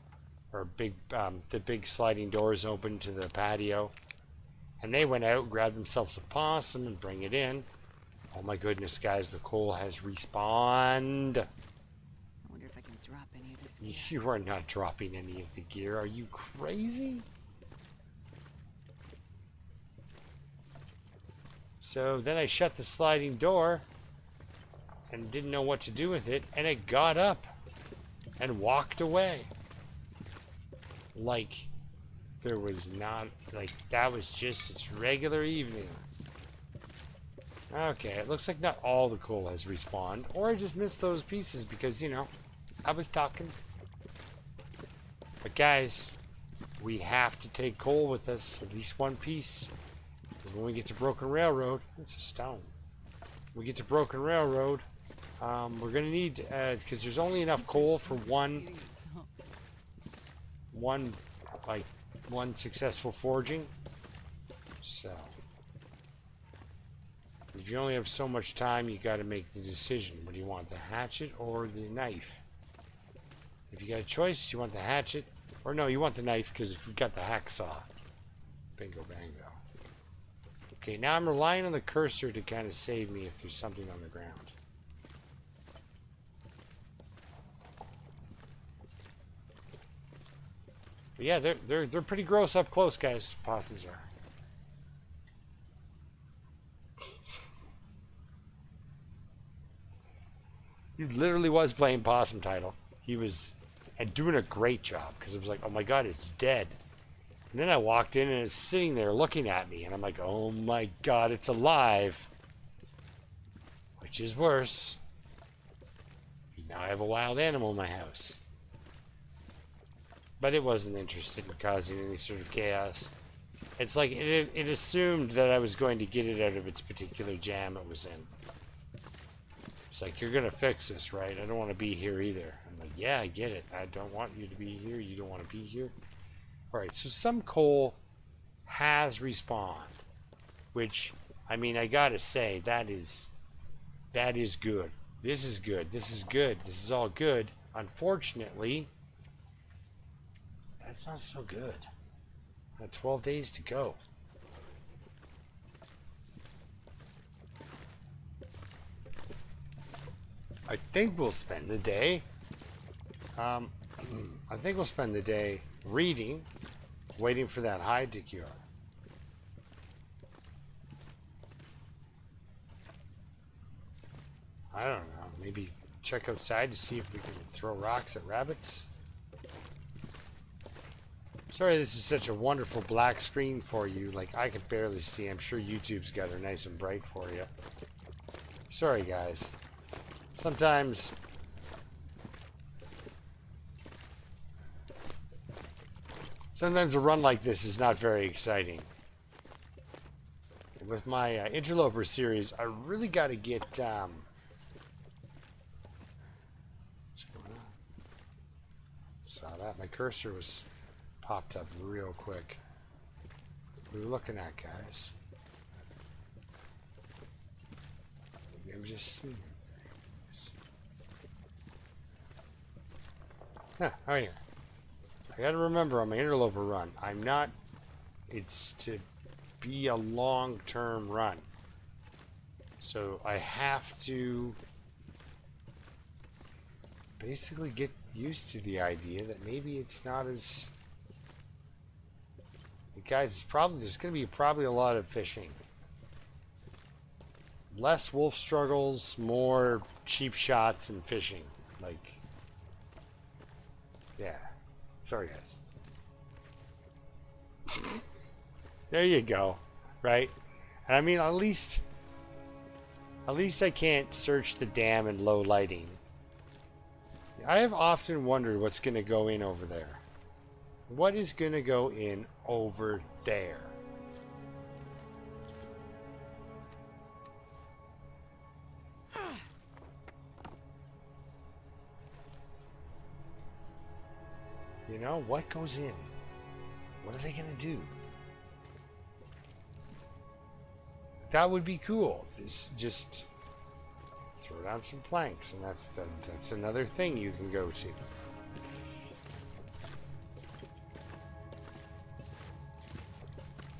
or the big sliding doors open to the patio. And they went out, grabbed themselves a possum, and bring it in. Oh my goodness, guys, the coal has respawned. I wonder if I can drop any of this gear. You are not dropping any of the gear. Are you crazy? So then I shut the sliding door and didn't know what to do with it, and it got up and walked away. Like there was not, like that was just its regular evening. Okay, it looks like not all the coal has respawned, or I just missed those pieces because, I was talking. But guys, we have to take coal with us, at least one piece. When we get to Broken Railroad, it's a stone. When we get to Broken Railroad, we're gonna need, because there's only enough coal for one successful forging. So if you only have so much time, you got to make the decision. What do you want, the hatchet or the knife? If you got a choice, you want the hatchet, or no, you want the knife, because if you've got the hacksaw, bingo bango. Okay, now I'm relying on the cursor to kind of save me if there's something on the ground. But yeah, they're pretty gross up close, guys. Possums are. He literally was playing possum title. He was doing a great job, because it was like, oh my god, it's dead. And then I walked in and it's sitting there looking at me, and I'm like, oh my god, it's alive. Which is worse, because now I have a wild animal in my house. But it wasn't interested in causing any sort of chaos. It's like it assumed that I was going to get it out of its particular jam it was in. It's like, you're going to fix this, right? I don't want to be here either. I'm like, yeah, I get it. I don't want you to be here. You don't want to be here. Alright, so some coal has respawned. Which, I mean, I gotta say, that is good. This is good. This is good. This is all good. Unfortunately, that's not so good. Got 12 days to go. I think we'll spend the day. I think we'll spend the day reading, waiting for that hide to cure. I don't know. Maybe check outside to see if we can throw rocks at rabbits. Sorry this is such a wonderful black screen for you. Like, I could barely see. I'm sure YouTube's got it nice and bright for you. Sorry, guys. Sometimes a run like this is not very exciting. And with my Interloper series, I really got to get... what's going on? Saw that. My cursor was popped up real quick. What are we looking at, guys? Maybe I'm just seeing things. Huh, oh yeah. I gotta remember on my Interloper run, it's to be a long-term run. So I have to basically get used to the idea that maybe it's not as... Guys, there's going to be probably a lot of fishing. Less wolf struggles, more cheap shots and fishing. Like, yeah. Sorry, guys. There you go. Right? And I mean, at least I can't search the dam in low lighting. I have often wondered what's going to go in over there. What is going to go in over there? You know, what goes in? What are they going to do? That would be cool. Just throw down some planks, and that's another thing you can go to.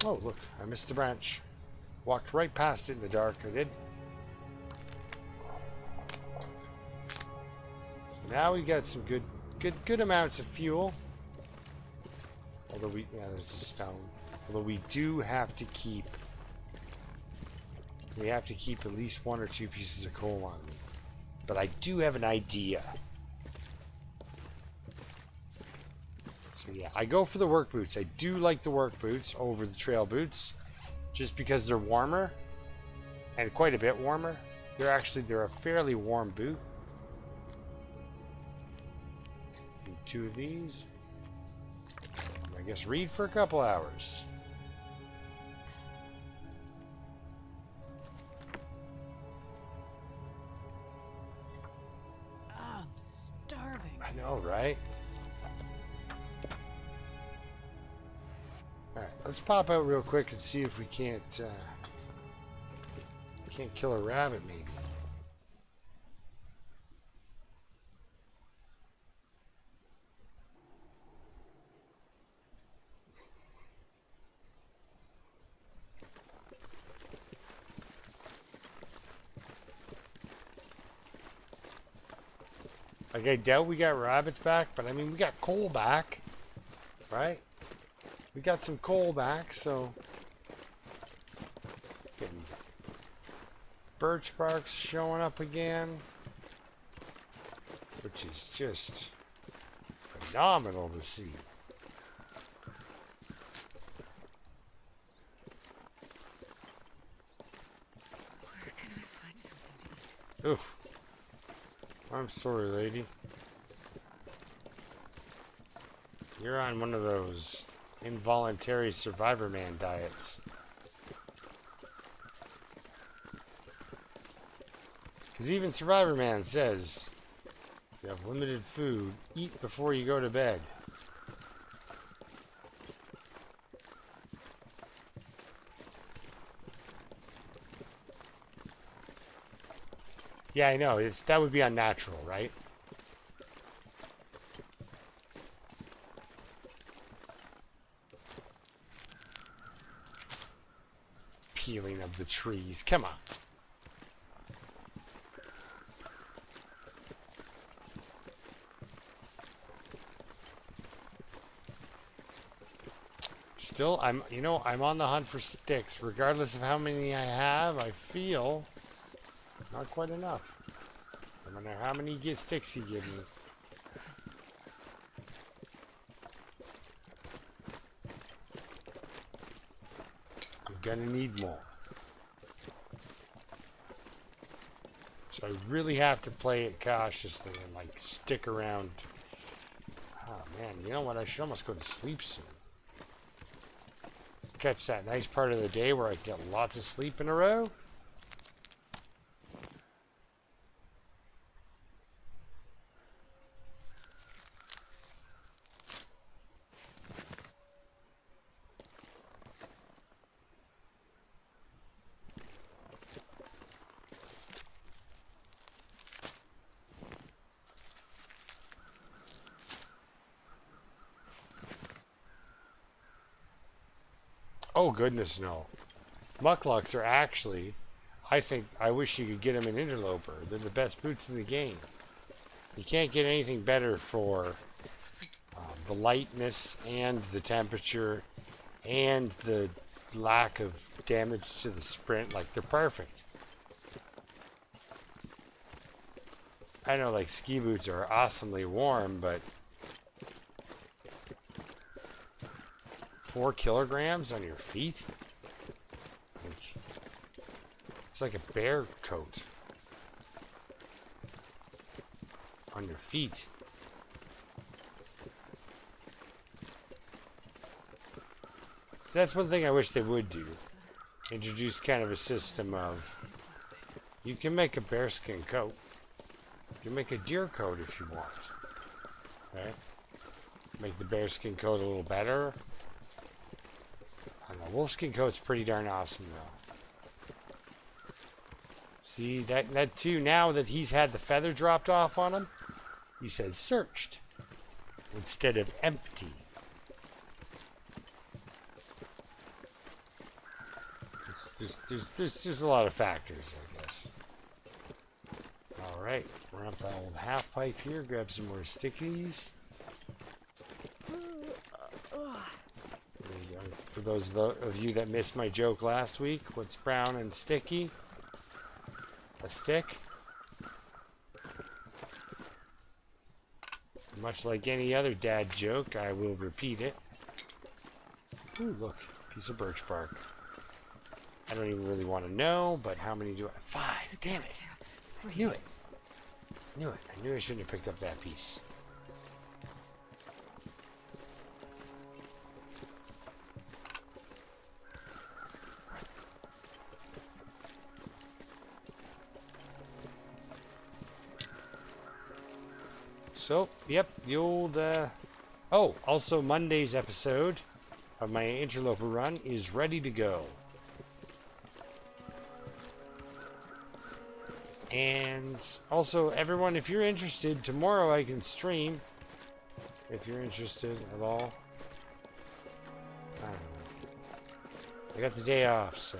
Oh, look, I missed the branch. Walked right past it in the dark, I did. So now we got some good amounts of fuel. Although there's a stone. Although we do have to keep at least 1 or 2 pieces of coal on me. But I do have an idea. So yeah, I go for the work boots. I do like the work boots over the trail boots, just because they're warmer, and quite a bit warmer. They're a fairly warm boot. And 2 of these. I guess read for a couple hours. I'm starving. I know, right? Alright, let's pop out real quick and see if we can't kill a rabbit, maybe. Like, I doubt we got rabbits back, but I mean, we got coal back, right? We got some coal back, so getting birch barks showing up again, which is just phenomenal to see. Where can I find something to eat? Oof. I'm sorry, lady. You're on one of those involuntary Survivor Man diets. Because even Survivor Man says, if you have limited food, eat before you go to bed. Yeah, I know. That would be unnatural, right? of the trees. Come on. Still, I'm on the hunt for sticks. Regardless of how many I have, I feel not quite enough. No matter how many sticks you give me. I'm gonna need more. So I really have to play it cautiously and like stick around. Oh man, you know what? I should almost go to sleep soon. Catch that nice part of the day where I get lots of sleep in a row. Oh goodness no. Mucklucks are actually, I wish you could get them in Interloper. They're the best boots in the game. You can't get anything better for the lightness and the temperature and the lack of damage to the sprint. Like, they're perfect. I know, like, ski boots are awesomely warm, but 4 kilograms on your feet? It's like a bear coat on your feet. That's one thing I wish they would do. Introduce kind of a system of, you can make a bearskin coat. You can make a deer coat if you want. Okay? Make the bearskin coat a little better. I don't know, wolfskin coat's pretty darn awesome though. See, that too, now that he's had the feather dropped off on him, he says searched instead of empty. There's a lot of factors, I guess. Alright, we're up the old half pipe here, grab some more stickies. For those of you that missed my joke last week, what's brown and sticky? A stick. Much like any other dad joke, I will repeat it. Ooh, look, piece of birch bark. I don't even really want to know, but how many do I? 5. Damn it! I knew it. I knew I shouldn't have picked up that piece. So, yep, the old, oh, also Monday's episode of my interloper run is ready to go. And also, everyone, if you're interested, tomorrow I can stream. If you're interested at all. I don't know. I got the day off, so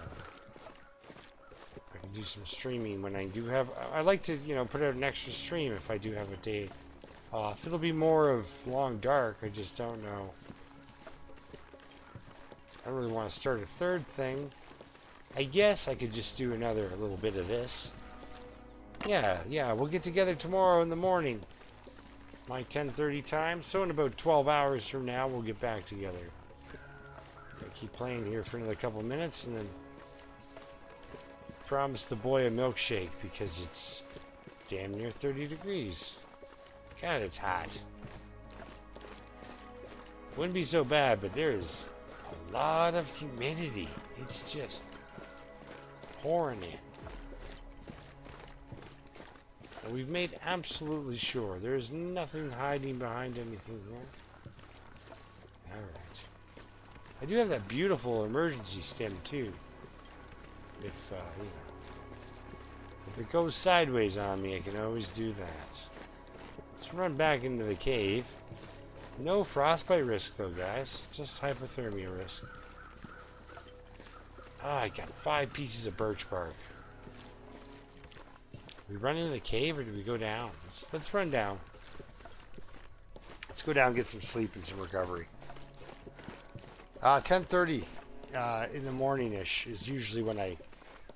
I can do some streaming when I do have. I like to, put out an extra stream if I do have a day off. It'll be more of Long Dark. I just don't know. I really want to start a third thing. I guess I could just do another little bit of this. Yeah, we'll get together tomorrow in the morning. My 10:30 time. So in about 12 hours from now, we'll get back together. I'll keep playing here for another couple minutes and then promise the boy a milkshake because it's damn near 30 degrees. God, it's hot. Wouldn't be so bad, but there's a lot of humidity. It's just pouring in. And we've made absolutely sure there's nothing hiding behind anything here. Alright. I do have that beautiful emergency stem too. If it goes sideways on me, I can always do that. Let's run back into the cave. No frostbite risk though, guys. Just hypothermia risk. Ah, I got 5 pieces of birch bark. We run into the cave or do we go down? Let's run down. Let's go down and get some sleep and some recovery. 10:30 in the morning-ish is usually when I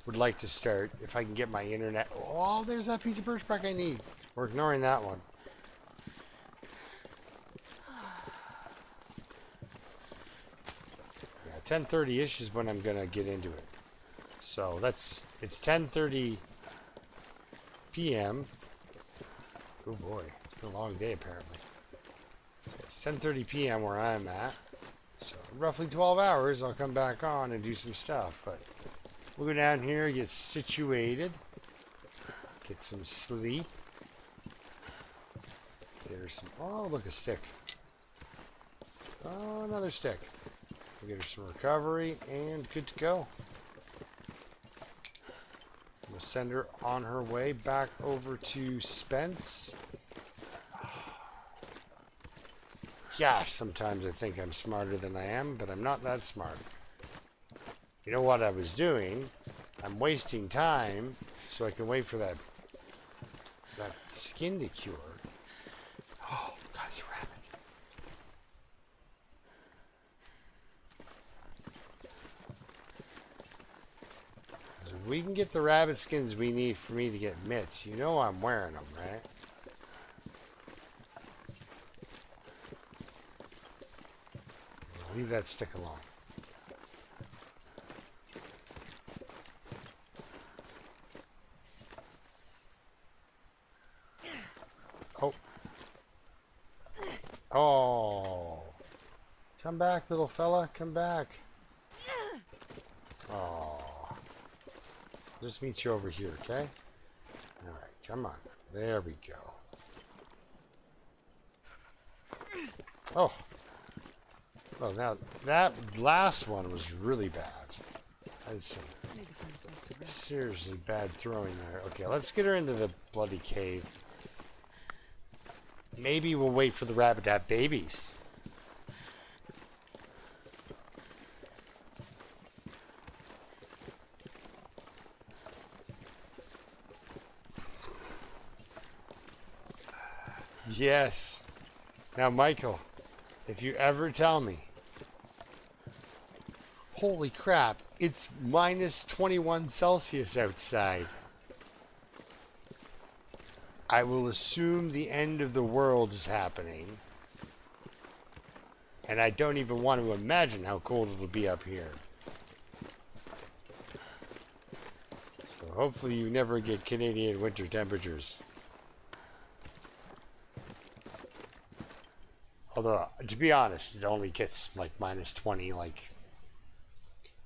would like to start. If I can get my internet. Oh, there's that piece of birch bark I need. We're ignoring that one. Yeah, 10:30-ish is when I'm gonna get into it. So it's 10:30 p.m. Oh boy, it's been a long day apparently. It's 10:30 p.m. where I'm at. So roughly 12 hours I'll come back on and do some stuff. But we'll go down here, get situated, get some sleep. There's some, oh look, a stick. Oh, another stick. We'll get her some recovery and good to go. We'll send her on her way back over to Spence. Gosh, sometimes I think I'm smarter than I am, but I'm not that smart. You know what I was doing? I'm wasting time so I can wait for that skin to cure. Oh, guys, a rabbit. So if we can get the rabbit skins we need for me to get mitts, you know I'm wearing them, right? Leave that stick alone. Oh. Oh. Come back, little fella. Come back. Oh. Just meet you over here, okay? Alright, come on. There we go. Oh. Well, now, that last one was really bad. I had some seriously bad throwing there. Okay, let's get her into the bloody cave. Maybe we'll wait for the rabbit to have babies. Yes. Now, Michael, if you ever tell me, holy crap, it's minus 21 Celsius outside, I will assume the end of the world is happening. And I don't even want to imagine how cold it'll be up here. So hopefully you never get Canadian winter temperatures. Although, to be honest, it only gets like minus 20, like,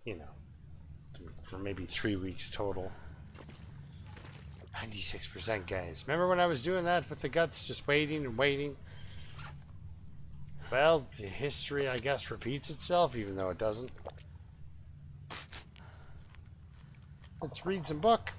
you know, for maybe 3 weeks total. 96%, guys. Remember when I was doing that with the guts, just waiting and waiting? Well, the history, I guess, repeats itself, even though it doesn't. Let's read some book.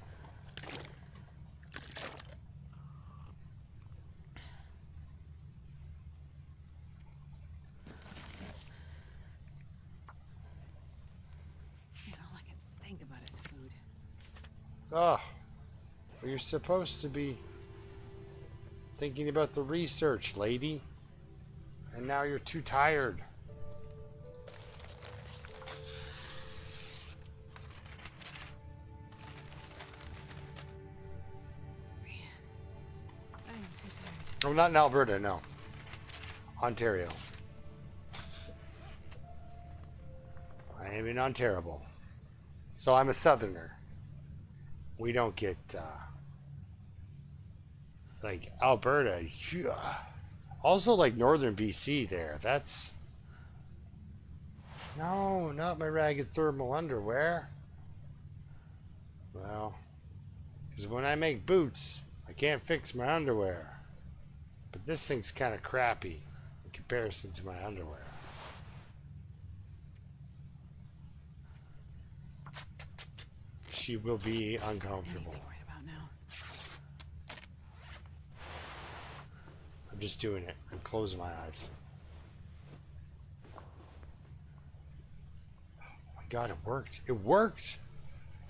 All I can think about is food. Oh, well, you're supposed to be thinking about the research, lady. And now you're too tired. I am too tired. Oh, not in Alberta, no. Ontario. I am in Ontario. So I'm a southerner. We don't get, like, Alberta. Yeah. Also, like, northern BC there. That's... No, not my ragged thermal underwear. Well, because when I make boots, I can't fix my underwear. But this thing's kind of crappy in comparison to my underwear. She will be uncomfortable. Anything right about now. I'm just doing it. I'm closing my eyes. Oh my God, it worked. It worked.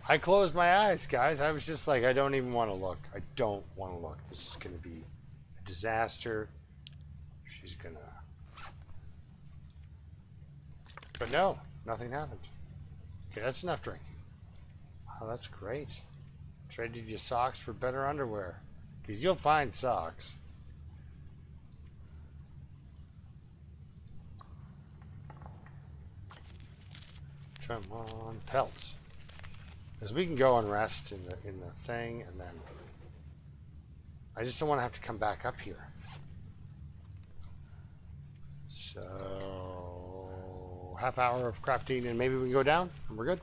I closed my eyes, guys. I was just like, I don't even want to look. I don't want to look. This is going to be a disaster. She's going to... But no, nothing happened. Okay, that's enough drinking. Oh, that's great. Traded you socks for better underwear. Because you'll find socks. Come on, pelts. Because we can go and rest in the thing, and then I just don't want to have to come back up here. So half hour of crafting, and maybe we can go down, and we're good.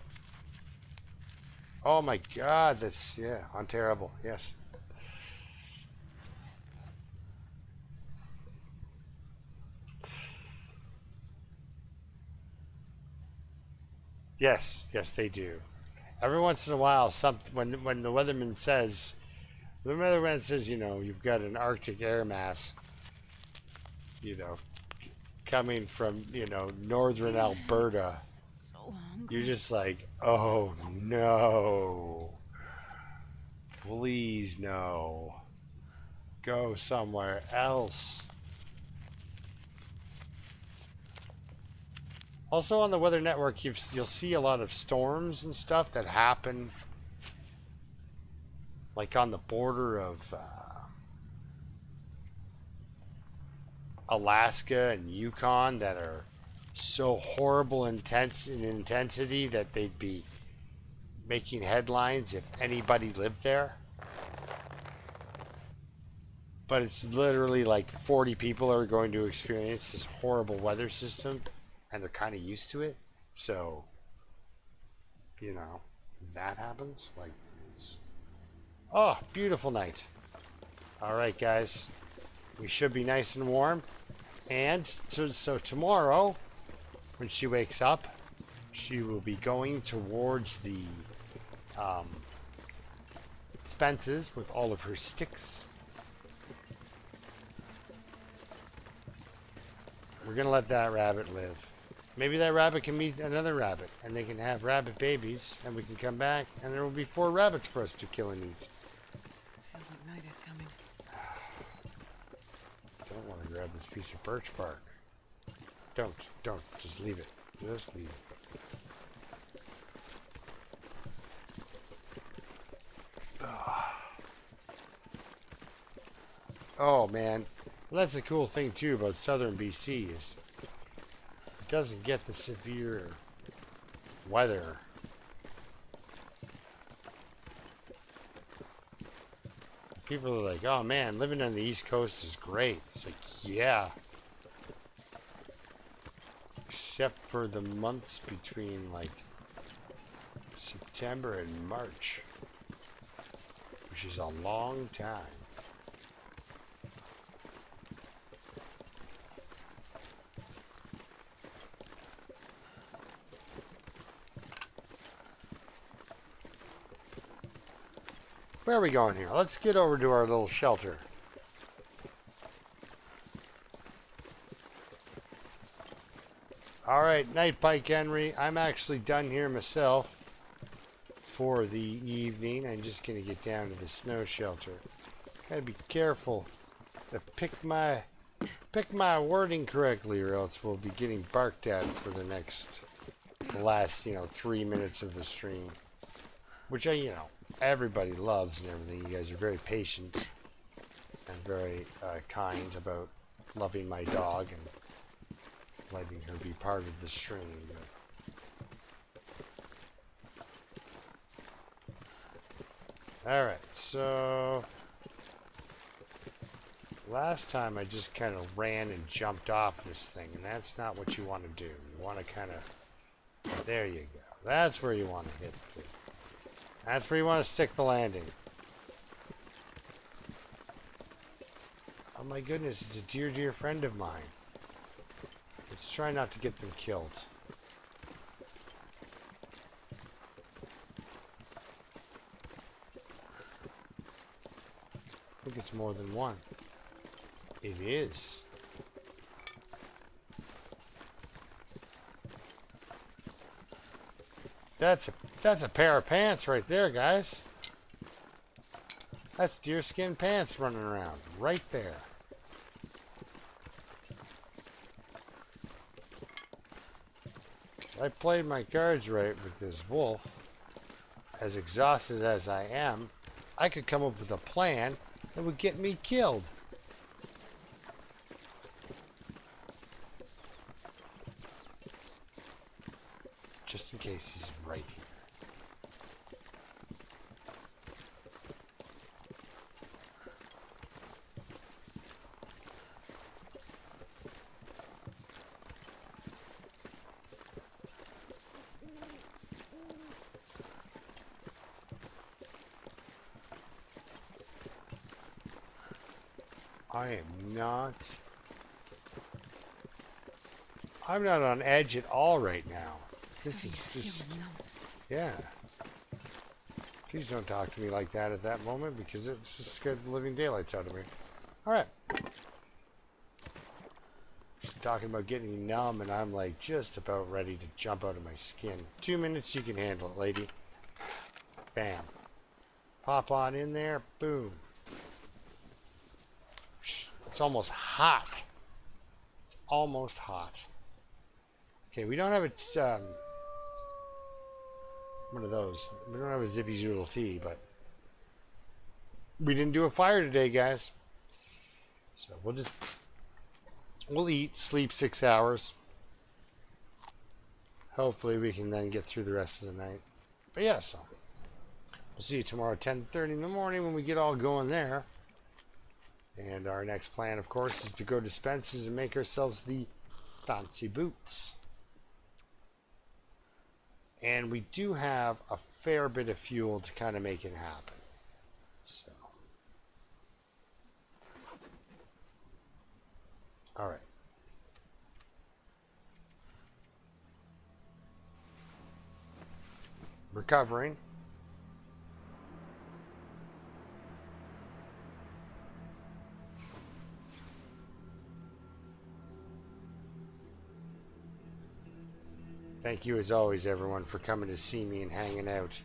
Oh my God, that's unterrible. Yes. Yes, they do. Every once in a while, when the weatherman says, you know, you've got an Arctic air mass, you know, coming from, you know, northern Alberta, So hungry. you're just like, oh no, please no, go somewhere else. Also on the Weather Network, you'll see a lot of storms and stuff that happen, like on the border of Alaska and Yukon, that are so horrible in intensity that they'd be making headlines if anybody lived there. But it's literally like 40 people are going to experience this horrible weather system, and they're kind of used to it. So, you know, that happens. Like, oh, beautiful night. All right, guys, we should be nice and warm. And so tomorrow, when she wakes up, she will be going towards the Spence's with all of her sticks. We're gonna let that rabbit live. Maybe that rabbit can meet another rabbit, and they can have rabbit babies, and we can come back, and there will be 4 rabbits for us to kill and eat. Feels like night is coming. Don't want to grab this piece of birch bark. Don't. Just leave it. Just leave it. Oh, man. Well, that's the cool thing, too, about southern BC is it doesn't get the severe weather. People are like, oh, man, living on the East Coast is great. It's like, yeah. Except for the months between, like, September and March, which is a long time. Where are we going here? Let's get over to our little shelter. Alright, night bike Henry. I'm actually done here myself for the evening. I'm just going to get down to the snow shelter. Gotta be careful to pick my wording correctly, or else we'll be getting barked at for the last 3 minutes of the stream. Which everybody loves and everything. You guys are very patient and very kind about loving my dog and letting her be part of the stream. Alright, so last time I just kind of ran and jumped off this thing, and that's not what you want to do. You want to kind of, there you go. That's where you want to hit. That's where you want to stick the landing. Oh my goodness, it's a dear, dear friend of mine. Let's try not to get them killed. I think it's more than one. It is. That's a pair of pants right there, guys. That's deerskin pants running around right there. I played my cards right with this wolf. As exhausted as I am, I could come up with a plan that would get me killed. Just in case he's right here. I'm not on edge at all right now. This is just, yeah. Please don't talk to me like that at that moment, because it's just scared the living daylights out of me. Alright. Talking about getting numb, and I'm like just about ready to jump out of my skin. 2 minutes, you can handle it, lady. Bam. Pop on in there. Boom. It's almost hot. It's almost hot. Okay, we don't have a one of those. We don't have a Zippy Zoodle tea, but we didn't do a fire today, guys. So we'll eat, sleep 6 hours. Hopefully we can then get through the rest of the night. But yeah, so we'll see you tomorrow at 10:30 in the morning when we get all going there. And our next plan, of course, is to go to Spence's and make ourselves the fancy boots. And we do have a fair bit of fuel to kind of make it happen. So, all right. Recovering. Thank you as always, everyone, for coming to see me and hanging out.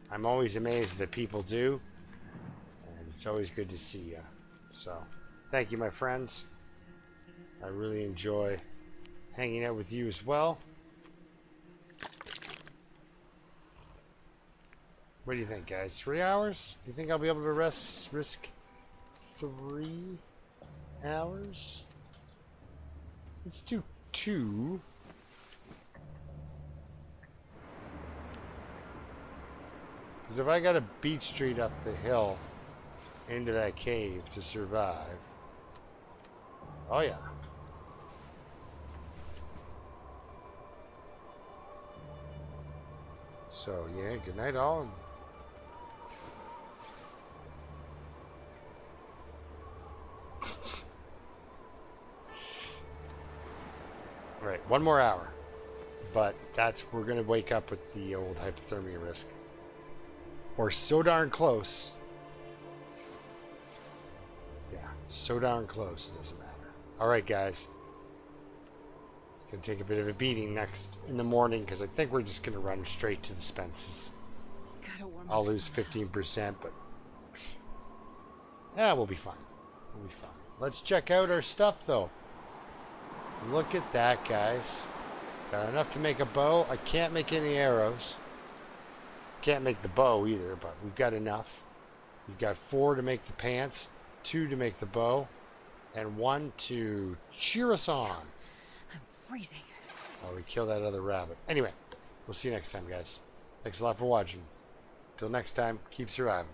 I'm always amazed that people do, and it's always good to see you. So, thank you, my friends. I really enjoy hanging out with you as well. What do you think, guys? 3 hours? Do you think I'll be able to risk 3 hours? Let's do 2. Because if I got to beat street up the hill into that cave to survive, oh yeah. So yeah, good night all. All right, 1 more hour, but we're gonna wake up with the old hypothermia risk. We're so darn close. Yeah, so darn close, it doesn't matter. Alright, guys. It's going to take a bit of a beating next in the morning, because I think we're just going to run straight to the Spence's. I'll lose 15%, but yeah, we'll be fine. We'll be fine. Let's check out our stuff, though. Look at that, guys. Got enough to make a bow. I can't make any arrows. Can't make the bow either, but we've got enough. We've got 4 to make the pants, 2 to make the bow, and 1 to cheer us on. I'm freezing. While we kill that other rabbit. Anyway, we'll see you next time, guys. Thanks a lot for watching. Till next time, keep surviving.